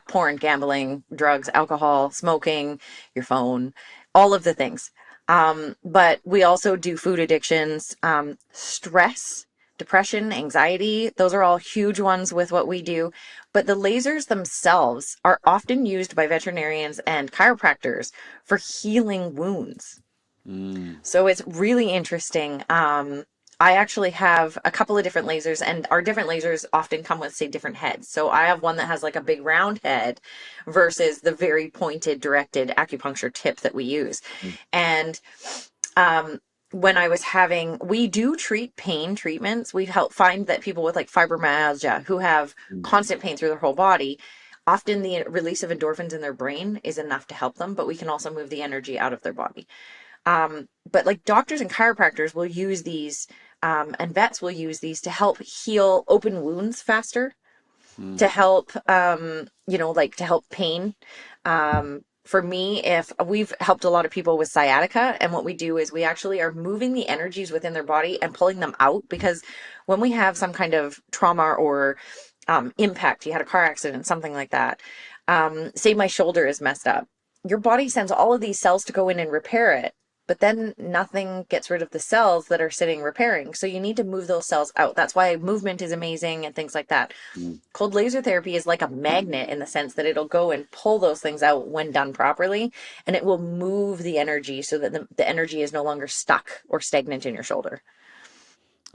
porn, gambling, drugs, alcohol, smoking, your phone, all of the things. But we also do food addictions, stress, depression, anxiety. Those are all huge ones with what we do. But the lasers themselves are often used by veterinarians and chiropractors for healing wounds. So it's really interesting. I actually have a couple of different lasers, and our different lasers often come with, say, different heads. So I have one that has like a big round head versus the very pointed, directed acupuncture tip that we use. And when I was we do treat pain treatments. We help find that people with like fibromyalgia who have constant pain through their whole body, often the release of endorphins in their brain is enough to help them, but we can also move the energy out of their body. But like doctors and chiropractors will use these, and vets will use these to help heal open wounds faster, to help, like to help pain. For me, if we've helped a lot of people with sciatica, and what we do is we actually are moving the energies within their body and pulling them out, because when we have some kind of trauma or impact, you had a car accident, something like that, say my shoulder is messed up, your body sends all of these cells to go in and repair it, but then nothing gets rid of the cells that are sitting repairing. So you need to move those cells out. That's why movement is amazing and things like that. Cold laser therapy is like a magnet in the sense that it'll go and pull those things out when done properly, and it will move the energy so that the energy is no longer stuck or stagnant in your shoulder.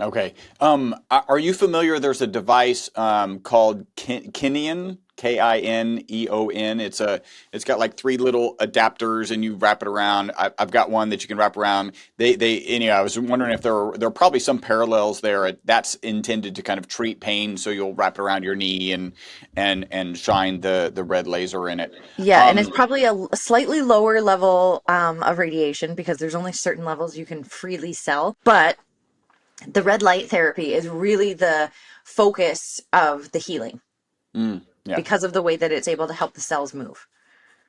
Okay. Are you familiar? There's a device called Kineon, Kineon. It's got like three little adapters, and you wrap it around. I've got one that you can wrap around. Anyway, I was wondering if there are probably some parallels there. That's intended to kind of treat pain, so you'll wrap it around your knee and shine the red laser in it. Yeah, and it's probably a slightly lower level of radiation, because there's only certain levels you can freely sell. But the red light therapy is really the focus of the healing, Yeah. because of the way that it's able to help the cells move.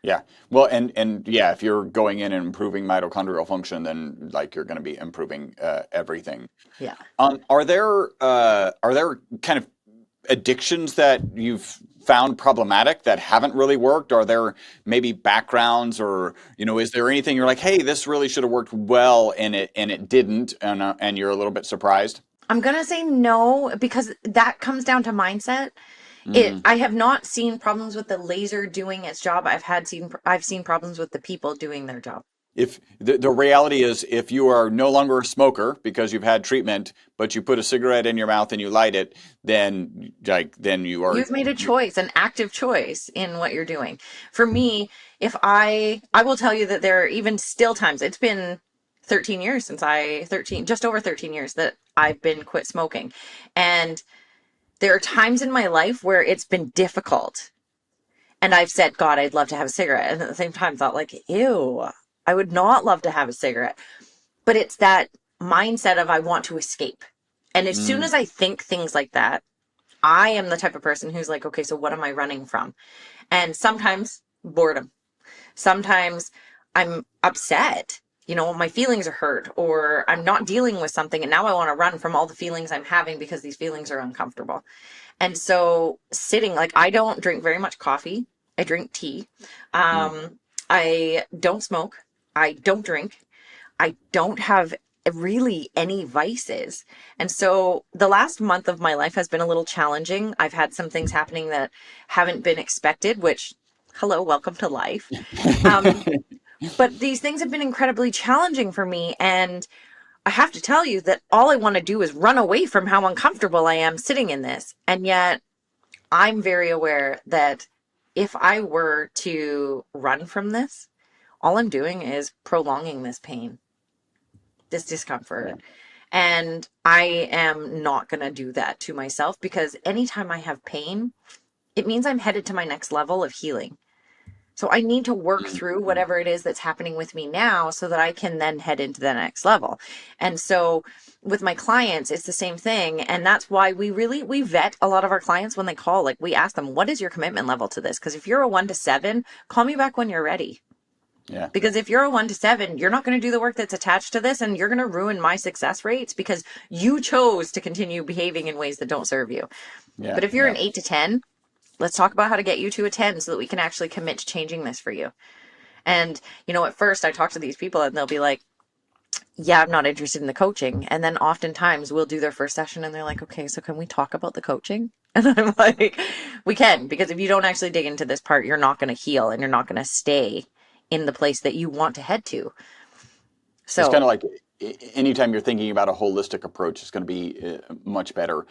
Yeah. Well, and yeah, if you're going in and improving mitochondrial function, then like you're going to be improving everything. Yeah. Are there kind of addictions that you've found problematic that haven't really worked? Are there maybe backgrounds, or is there anything you're like, hey, this really should have worked well and it didn't, and you're a little bit surprised? I'm gonna say no, because that comes down to mindset. I have not seen problems with the laser doing its job. I've seen problems with the people doing their job. If the reality is, if you are no longer a smoker because you've had treatment, but you put a cigarette in your mouth and you light it, then You've made a choice, an active choice in what you're doing. For me, if I will tell you that there are even still times, it's been 13 years just over 13 years that I've been quit smoking. And there are times in my life where it's been difficult. And I've said, God, I'd love to have a cigarette. And at the same time thought like, ew, I would not love to have a cigarette. But it's that mindset of I want to escape. And as soon as I think things like that, I am the type of person who's like, okay, so what am I running from? And sometimes boredom. Sometimes I'm upset. My feelings are hurt, or I'm not dealing with something, and now I want to run from all the feelings I'm having because these feelings are uncomfortable. And so I don't drink very much coffee. I drink tea. I don't smoke. I don't drink. I don't have really any vices. And so the last month of my life has been a little challenging. I've had some things happening that haven't been expected, which, hello, welcome to life. But these things have been incredibly challenging for me. And I have to tell you that all I want to do is run away from how uncomfortable I am sitting in this. And yet I'm very aware that if I were to run from this, all I'm doing is prolonging this pain. this Yeah. discomfort. And I am not going to do that to myself, because anytime I have pain, it means I'm headed to my next level of healing. So I need to work through Mhm. whatever it is that's happening with me now so that I can then head into the next level. And so with my clients, it's the same thing. And that's why we vet a lot of our clients when they call. Like, we ask them, what is your commitment level to this? Because if you're a 1 to 7, call me back when you're ready. Yeah. Because if you're a 1 to 7, you're not going to do the work that's attached to this, and you're going to ruin my success rates because you chose to continue behaving in ways that don't serve you. Yeah. But if you're Yeah. an 8 to 10, let's talk about how to get you to a 10 so that we can actually commit to changing this for you. And, at first I talk to these people and they'll be like, yeah, I'm not interested in the coaching. And then oftentimes we'll do their first session and they're like, okay, so can we talk about the coaching? And I'm like, we can, because if you don't actually dig into this part, you're not going to heal and you're not going to stay in the place that you want to head to. It's kind So, of like anytime you're thinking about a holistic approach, it's going to be much better.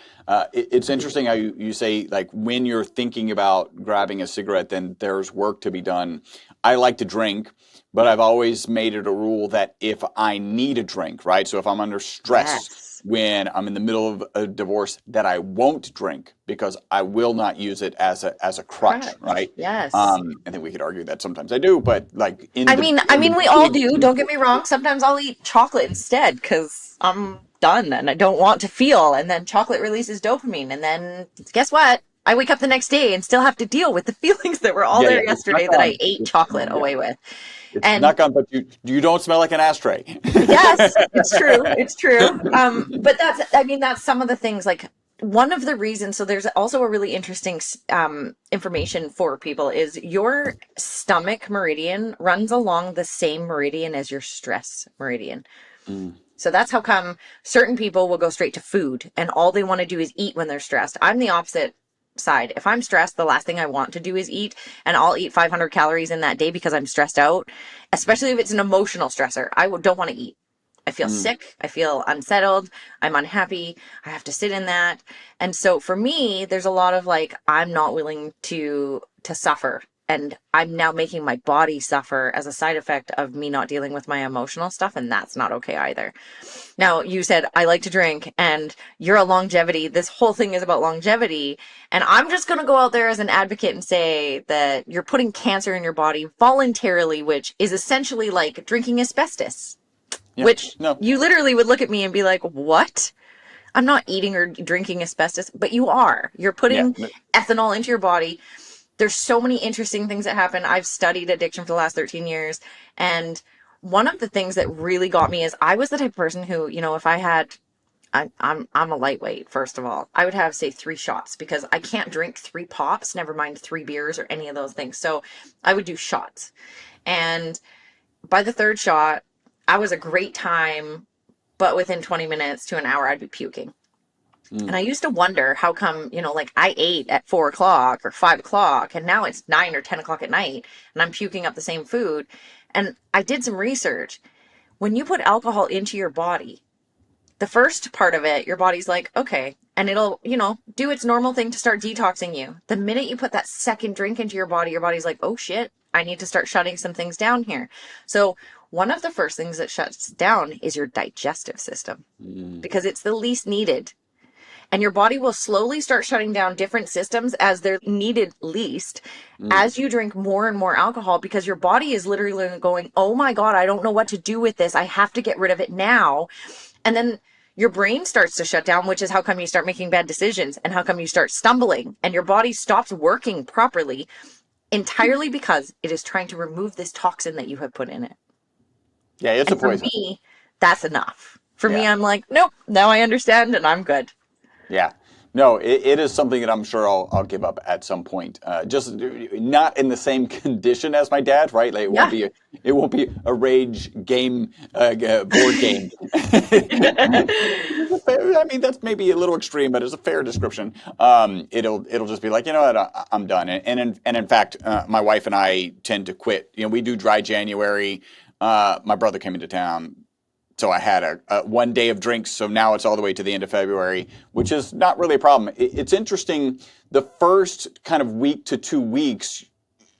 It's interesting how you say, like, when you're thinking about grabbing a cigarette, then there's work to be done. I like to drink, but I've always made it a rule that if I need a drink, right? So if I'm under stress yes, when I'm in the middle of a divorce, that I won't drink because I will not use it as a crutch, crutch. right? Yes. I think we could argue that sometimes I do, but like I mean, in the we all big do. Don't get me wrong. Sometimes I'll eat chocolate instead because I'm done and I don't want to feel. And then chocolate releases dopamine. And then guess what? I wake up the next day and still have to deal with the feelings that were all yeah, there yeah, it's not yesterday that I gone. ate It's, chocolate yeah, away with. it's And not gone, but you don't smell like an ashtray. yes, it's true. It's true. But that's some of the things, like, one of the reasons. So there's also a really interesting information for people is your stomach meridian runs along the same meridian as your stress meridian. Mm, So that's how come certain people will go straight to food and all they want to do is eat when they're stressed. I'm the opposite side. If I'm stressed, the last thing I want to do is eat, and I'll eat 500 calories in that day because I'm stressed out, especially if it's an emotional stressor. Don't want to eat. I feel mm. sick. I feel unsettled. I'm unhappy. I have to sit in that. And so for me, there's a lot of, like, I'm not willing to suffer. And I'm now making my body suffer as a side effect of me not dealing with my emotional stuff. And that's not okay either. Now, you said, I like to drink, and you're a longevity. This whole thing is about longevity. And I'm just going to go out there as an advocate and say that you're putting cancer in your body voluntarily, which is essentially like drinking asbestos, Yeah, which no, you literally would look at me and be like, what? I'm not eating or drinking asbestos, but you are. You're yeah, putting ethanol into your body. There's so many interesting things that happen. I've studied addiction for the last 13 years. And one of the things that really got me is I was the type of person who, if I had, I'm a lightweight, first of all. I would have, say, 3 shots because I can't drink 3 pops, never mind 3 beers or any of those things. So I would do shots. And by the third shot, I was a great time, but within 20 minutes to an hour, I'd be puking. And mm, I used to wonder how come, like, I ate at 4 o'clock or 5 o'clock and now it's 9 or 10 o'clock at night and I'm puking up the same food. And I did some research. When you put alcohol into your body, the first part of it, your body's like, okay, and it'll, do its normal thing to start detoxing you. The minute you put that second drink into your body's like, oh shit, I need to start shutting some things down here. So one of the first things that shuts down is your digestive system mm, because it's the least needed. And your body will slowly start shutting down different systems as they're needed least mm. as you drink more and more alcohol, because your body is literally going, oh my God, I don't know what to do with this. I have to get rid of it now. And then your brain starts to shut down, which is how come you start making bad decisions and how come you start stumbling and your body stops working properly, entirely because it is trying to remove this toxin that you have put in it. Yeah, it's a And for poison. me, that's enough. For me, Yeah, I'm like, nope, now I understand and I'm good. yeah. No, it is something that I'm sure I'll give up at some point. Just not in the same condition as my dad, right? Like Yeah. it won't be a rage game, board game. I mean, that's maybe a little extreme, but it's a fair description. It'll just be like, you know what, I'm done. And in fact, my wife and I tend to quit. We do dry January. My brother came into town. So I had a 1 day of drinks. So now it's all the way to the end of February, which is not really a problem. It's interesting. The first kind of week to 2 weeks,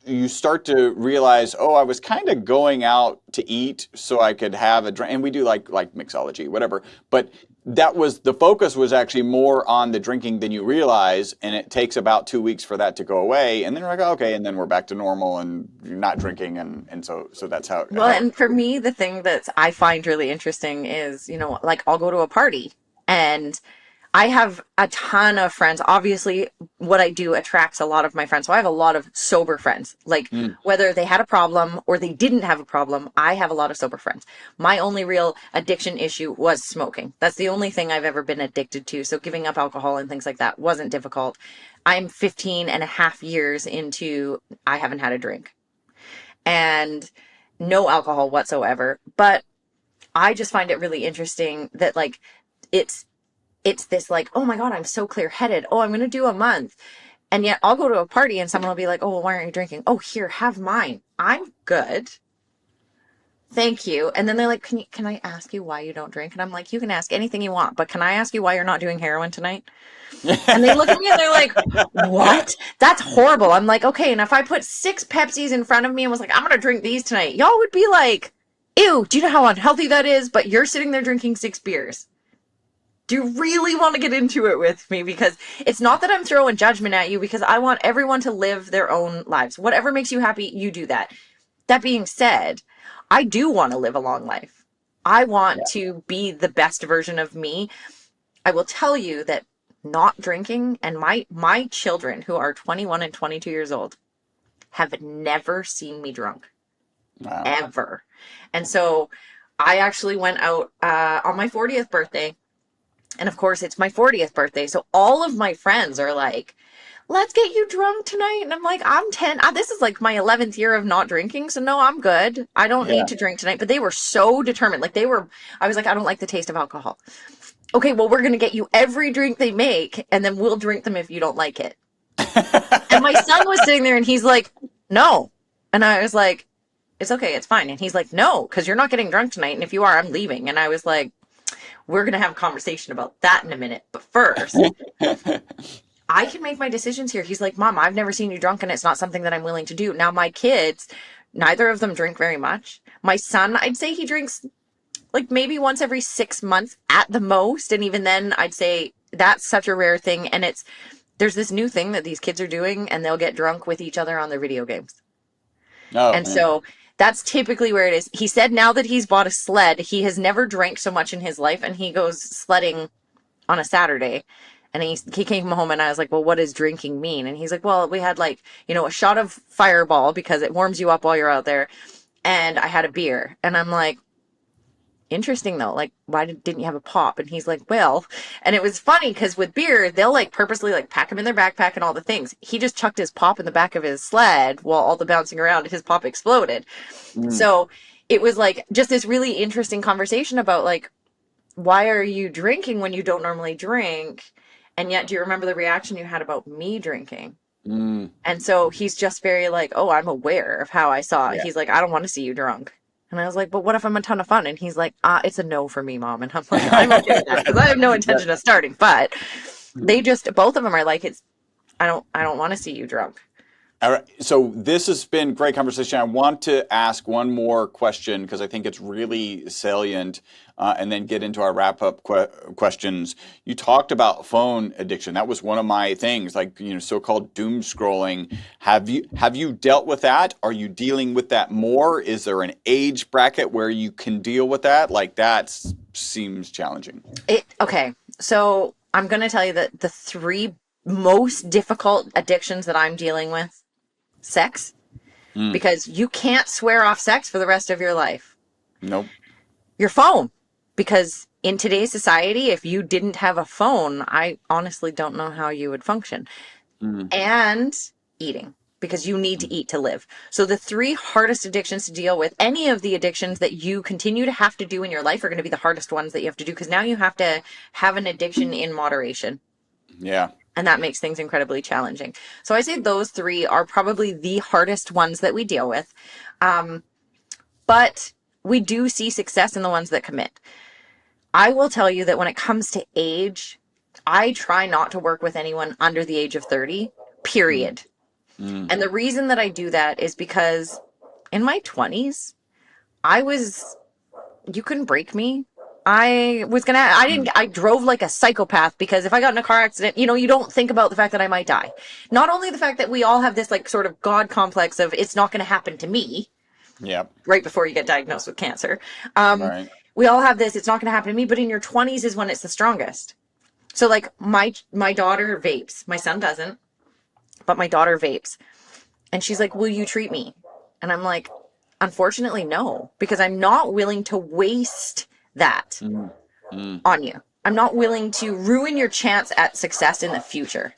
you start to realize, oh, I was kind of going out to eat so I could have a drink, and we do like mixology, whatever. But that was the focus was actually more on the drinking than you realize, and it takes about 2 weeks for that to go away, and then you're like, oh, okay, and then we're back to normal, and you're not drinking, and so that's how. Well, and for me, the thing that I find really interesting is, like I'll go to a party and I have a ton of friends. Obviously, what I do attracts a lot of my friends. So I have a lot of sober friends. Like whether they had a problem or they didn't have a problem, I have a lot of sober friends. My only real addiction issue was smoking. That's the only thing I've ever been addicted to. So giving up alcohol and things like that wasn't difficult. I'm 15 and a half years into I haven't had a drink and no alcohol whatsoever. But I just find it really interesting that like it's this like, oh my God, I'm so clear headed. Oh, I'm going to do a month. And yet I'll go to a party and someone will be like, oh, well, why aren't you drinking? Oh, here, have mine. I'm good. Thank you. And then they're like, can I ask you why you don't drink? And I'm like, you can ask anything you want, but can I ask you why you're not doing heroin tonight? And they look at me and they're like, what? That's horrible. I'm like, okay. And if I put 6 Pepsis in front of me and was like, I'm going to drink these tonight, y'all would be like, ew, do you know how unhealthy that is? But you're sitting there drinking 6 beers. Do you really want to get into it with me? Because it's not that I'm throwing judgment at you, because I want everyone to live their own lives. Whatever makes you happy, you do that. That being said, I do want to live a long life. I want to be the best version of me. I will tell you that not drinking, and my children who are 21 and 22 years old have never seen me drunk. Wow. Ever. And so I actually went out on my 40th birthday. And of course, it's my 40th birthday. So all of my friends are like, let's get you drunk tonight. And I'm like, I'm 10. This is like my 11th year of not drinking. So no, I'm good. I don't need to drink tonight. But they were so determined. Like I was like, I don't like the taste of alcohol. Okay, well, we're going to get you every drink they make, and then we'll drink them if you don't like it. And my son was sitting there and he's like, no. And I was like, it's okay. It's fine. And he's like, no, because you're not getting drunk tonight. And if you are, I'm leaving. And I was like, we're going to have a conversation about that in a minute. But first, I can make my decisions here. He's like, Mom, I've never seen you drunk, and it's not something that I'm willing to do. Now, my kids, neither of them drink very much. My son, I'd say he drinks like maybe once every 6 months at the most. And even then, I'd say that's such a rare thing. And there's this new thing that these kids are doing, and they'll get drunk with each other on their video games. Oh, and man. So that's typically where it is. He said now that he's bought a sled, he has never drank so much in his life, and he goes sledding on a Saturday. And he came home and I was like, well, what does drinking mean? And he's like, well, we had like, a shot of Fireball because it warms you up while you're out there. And I had a beer. And I'm like, interesting though. Like, why didn't you have a pop? And he's like, well, and it was funny because with beer, they'll like purposely like pack them in their backpack and all the things. He just chucked his pop in the back of his sled while all the bouncing around, his pop exploded. So it was like just this really interesting conversation about like, why are you drinking when you don't normally drink? And yet, do you remember the reaction you had about me drinking? And so he's just very like, oh, I'm aware of how I saw it. Yeah. He's like, I don't want to see you drunk. And I was like, but what if I'm a ton of fun? And he's like, it's a no for me, Mom. And I'm like, I'm okay with that because I have no intention of starting. But they just, both of them are like, I don't want to see you drunk. All right. So this has been great conversation. I want to ask one more question because I think it's really salient, and then get into our wrap-up questions. You talked about phone addiction. That was one of my things, like so-called doom scrolling. Have you dealt with that? Are you dealing with that more? Is there an age bracket where you can deal with that? Like that seems challenging. Okay. So I'm going to tell you that the 3 most difficult addictions that I'm dealing with. Sex, because you can't swear off sex for the rest of your life. Nope. Your phone, because in today's society, if you didn't have a phone, I honestly don't know how you would function. And eating, because you need to eat to live. So the 3 hardest addictions to deal with, any of the addictions that you continue to have to do in your life are going to be the hardest ones that you have to do, because now you have to have an addiction in moderation. Yeah. And that makes things incredibly challenging. So I say those 3 are probably the hardest ones that we deal with. But we do see success in the ones that commit. I will tell you that when it comes to age, I try not to work with anyone under the age of 30, period. And the reason that I do that is because in my 20s, you couldn't break me. I drove like a psychopath because if I got in a car accident, you don't think about the fact that I might die. Not only the fact that we all have this like sort of God complex of it's not going to happen to me Yep. right before you get diagnosed with cancer. Right. We all have this, it's not going to happen to me, but in your 20s is when it's the strongest. So like my daughter vapes. My son doesn't, but my daughter vapes. And she's like, "Will you treat me?" And I'm like, "Unfortunately, no, because I'm not willing to waste that on you. I'm not willing to ruin your chance at success in the future."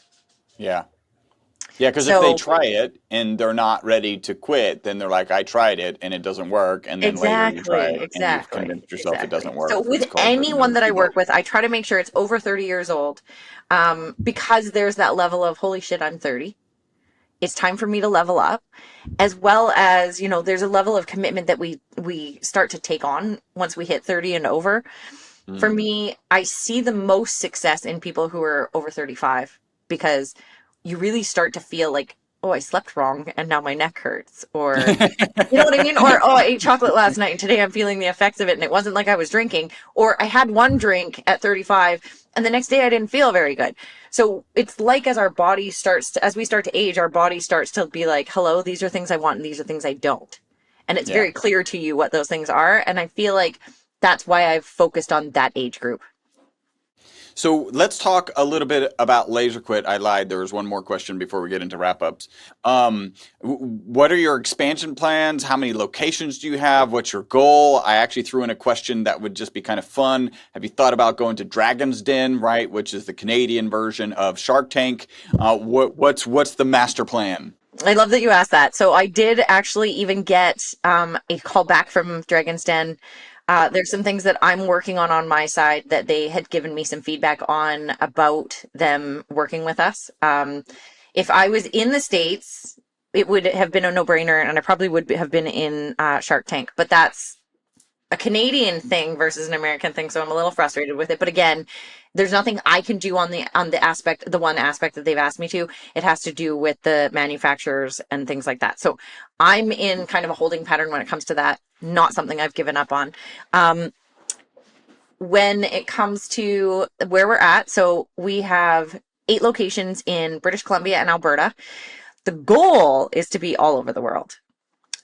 Yeah. Yeah, because if they So try it and they're not ready to quit, then they're like, I tried it and it doesn't work. And then later you try exactly, it and you've exactly, convinced yourself it exactly. doesn't So work. It's with called the anyone that I nocebo. work with, I try to make sure it's over 30 years old, because there's that level of holy shit, I'm 30. It's time for me to level up, as well as, there's a level of commitment that we start to take on once we hit 30 and over. For me, I see the most success in people who are over 35 because you really start to feel like, oh, I slept wrong and now my neck hurts. Or, you know what I mean? Or, oh, I ate chocolate last night and today I'm feeling the effects of it and it wasn't like I was drinking. Or I had one drink at 35 and the next day I didn't feel very good. So it's like as as we start to age, our body starts to be like, hello, these are things I want and these are things I don't. And it's Yeah. very clear to you what those things are. And I feel like that's why I've focused on that age group. So let's talk a little bit about LaserQuit. I lied. There was one more question before we get into wrap ups. What are your expansion plans? How many locations do you have? What's your goal? I actually threw in a question that would just be kind of fun. Have you thought about going to Dragon's Den, right? Which is the Canadian version of Shark Tank. What's the master plan? I love that you asked that. So I did actually even get a call back from Dragon's Den. There's some things that I'm working on my side that they had given me some feedback on about them working with us. If I was in the States, it would have been a no-brainer, and I probably would have been in Shark Tank. But that's a Canadian thing versus an American thing, so I'm a little frustrated with it. But again, there's nothing I can do on the one aspect that they've asked me to. It has to do with the manufacturers and things like that. So I'm in kind of a holding pattern when it comes to that. Not something I've given up on. When it comes to where we're at, so we have 8 locations in British Columbia and Alberta. The goal is to be all over the world.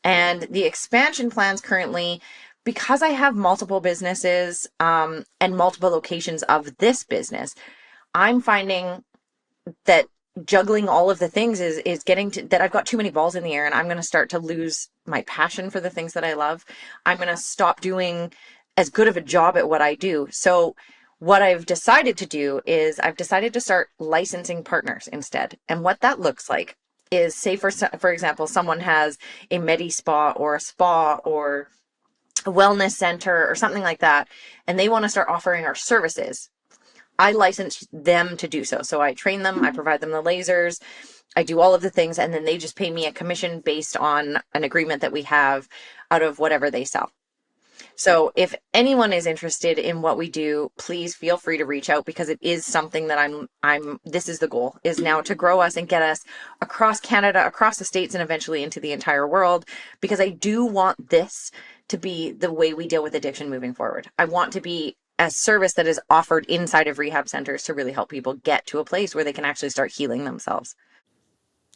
And the expansion plans currently, because I have multiple businesses and multiple locations of this business, I'm finding that juggling all of the things is getting to that I've got too many balls in the air, and I'm going to start to lose my passion for the things that I love. I'm going to stop doing as good of a job at what I do. So what I've decided to do is I've decided to start licensing partners instead. And what that looks like is, say for example, someone has a Medi Spa or a spa or a wellness center or something like that, and they want to start offering our services. I license them to do so. So I train them, I provide them the lasers, I do all of the things, and then they just pay me a commission based on an agreement that we have out of whatever they sell. So if anyone is interested in what we do, please feel free to reach out, because it is something that this is the goal, is now to grow us and get us across Canada, across the States, and eventually into the entire world, because I do want this to be the way we deal with addiction moving forward. I want to be a service that is offered inside of rehab centers to really help people get to a place where they can actually start healing themselves.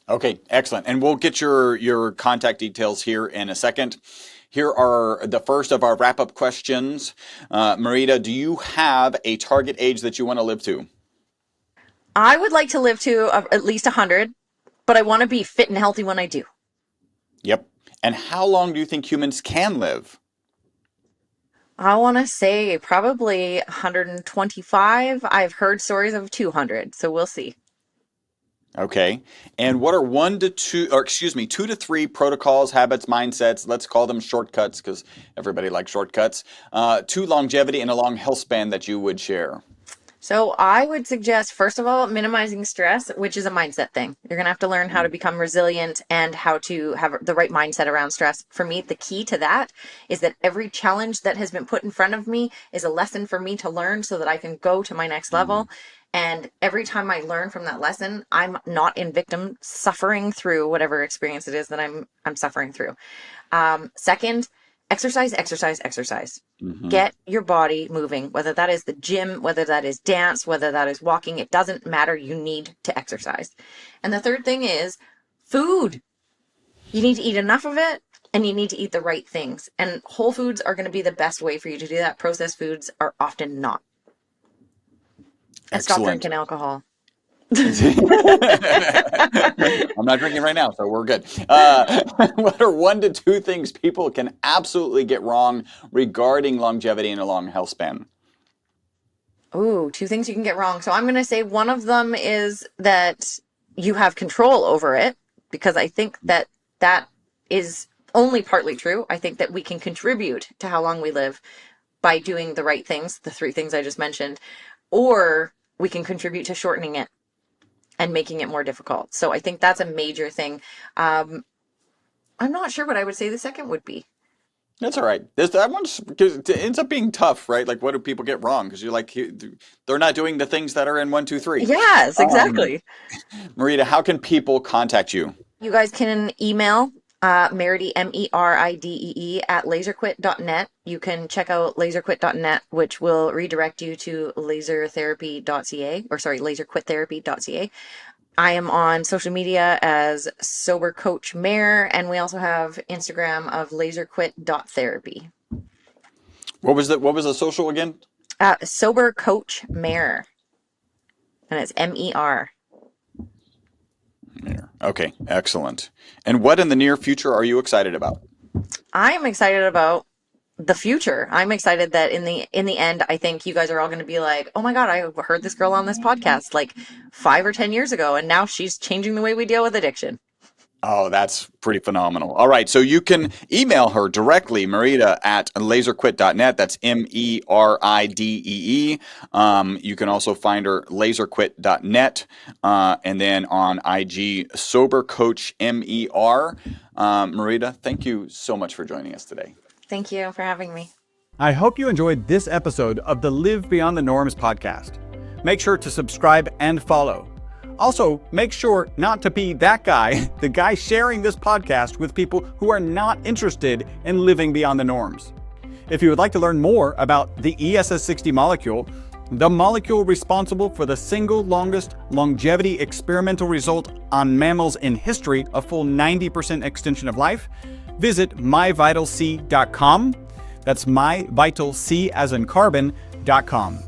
Okay, excellent. And we'll get your contact details here in a second. Here are the first of our wrap-up questions. Meridee, do you have a target age that you want to live to? I would like to live to at least 100, but I want to be fit and healthy when I do. Yep. And how long do you think humans can live? I want to say probably 125. I've heard stories of 200, so we'll see. Okay. And what are 2 to 3 protocols, habits, mindsets, let's call them shortcuts because everybody likes shortcuts, to longevity and a long health span that you would share? So I would suggest, first of all, minimizing stress, which is a mindset thing. You're going to have to learn how to become resilient and how to have the right mindset around stress. For me, the key to that is that every challenge that has been put in front of me is a lesson for me to learn so that I can go to my next level. And every time I learn from that lesson, I'm not in victim suffering through whatever experience it is that I'm suffering through. Second, exercise, exercise, exercise. Get your body moving, whether that is the gym, whether that is dance, whether that is walking. It doesn't matter. You need to exercise. And the third thing is food. You need to eat enough of it, and you need to eat the right things. And whole foods are going to be the best way for you to do that. Processed foods are often not. And stop Excellent. drinking alcohol. I'm not drinking right now, so we're good. What are 1 to 2 things people can absolutely get wrong regarding longevity and a long health span? Ooh, 2 things you can get wrong. So I'm going to say one of them is that you have control over it, because I think that that is only partly true. I think that we can contribute to how long we live by doing the right things, the 3 things I just mentioned, or we can contribute to shortening it and making it more difficult. So I think that's a major thing. I'm not sure what I would say the second would be. That's all right. That one's, because it ends up being tough, right? Like, what do people get wrong? Because you're like, they're not doing the things that are in 1, 2, 3. Yes, exactly. Meridee, how can people contact you? You guys can email Meridee, Meridee at laserquit.net. You can check out laserquit.net, which will redirect you to laserquittherapy.ca. I am on social media as Sober Coach Mare, and we also have Instagram of laserquit.therapy. What was the social again? Sober Coach Mare, and it's MER. Okay, excellent. And what in the near future are you excited about? I am excited about the future. I'm excited that in the end, I think you guys are all going to be like, oh my God, I heard this girl on this podcast like 5 or 10 years ago, and now she's changing the way we deal with addiction. Oh, that's pretty phenomenal. All right, so you can email her directly, Meridee at laserquit.net. That's MERIDEE. You can also find her laserquit.net, and then on IG, Sober Coach MER. Meridee, thank you so much for joining us today. Thank you for having me. I hope you enjoyed this episode of the Live Beyond the Norms podcast. Make sure to subscribe and follow. Also, make sure not to be that guy, the guy sharing this podcast with people who are not interested in living beyond the norms. If you would like to learn more about the ESS60 molecule, the molecule responsible for the single longest longevity experimental result on mammals in history, a full 90% extension of life, visit myvitalc.com. That's myvitalc as in carbon.com.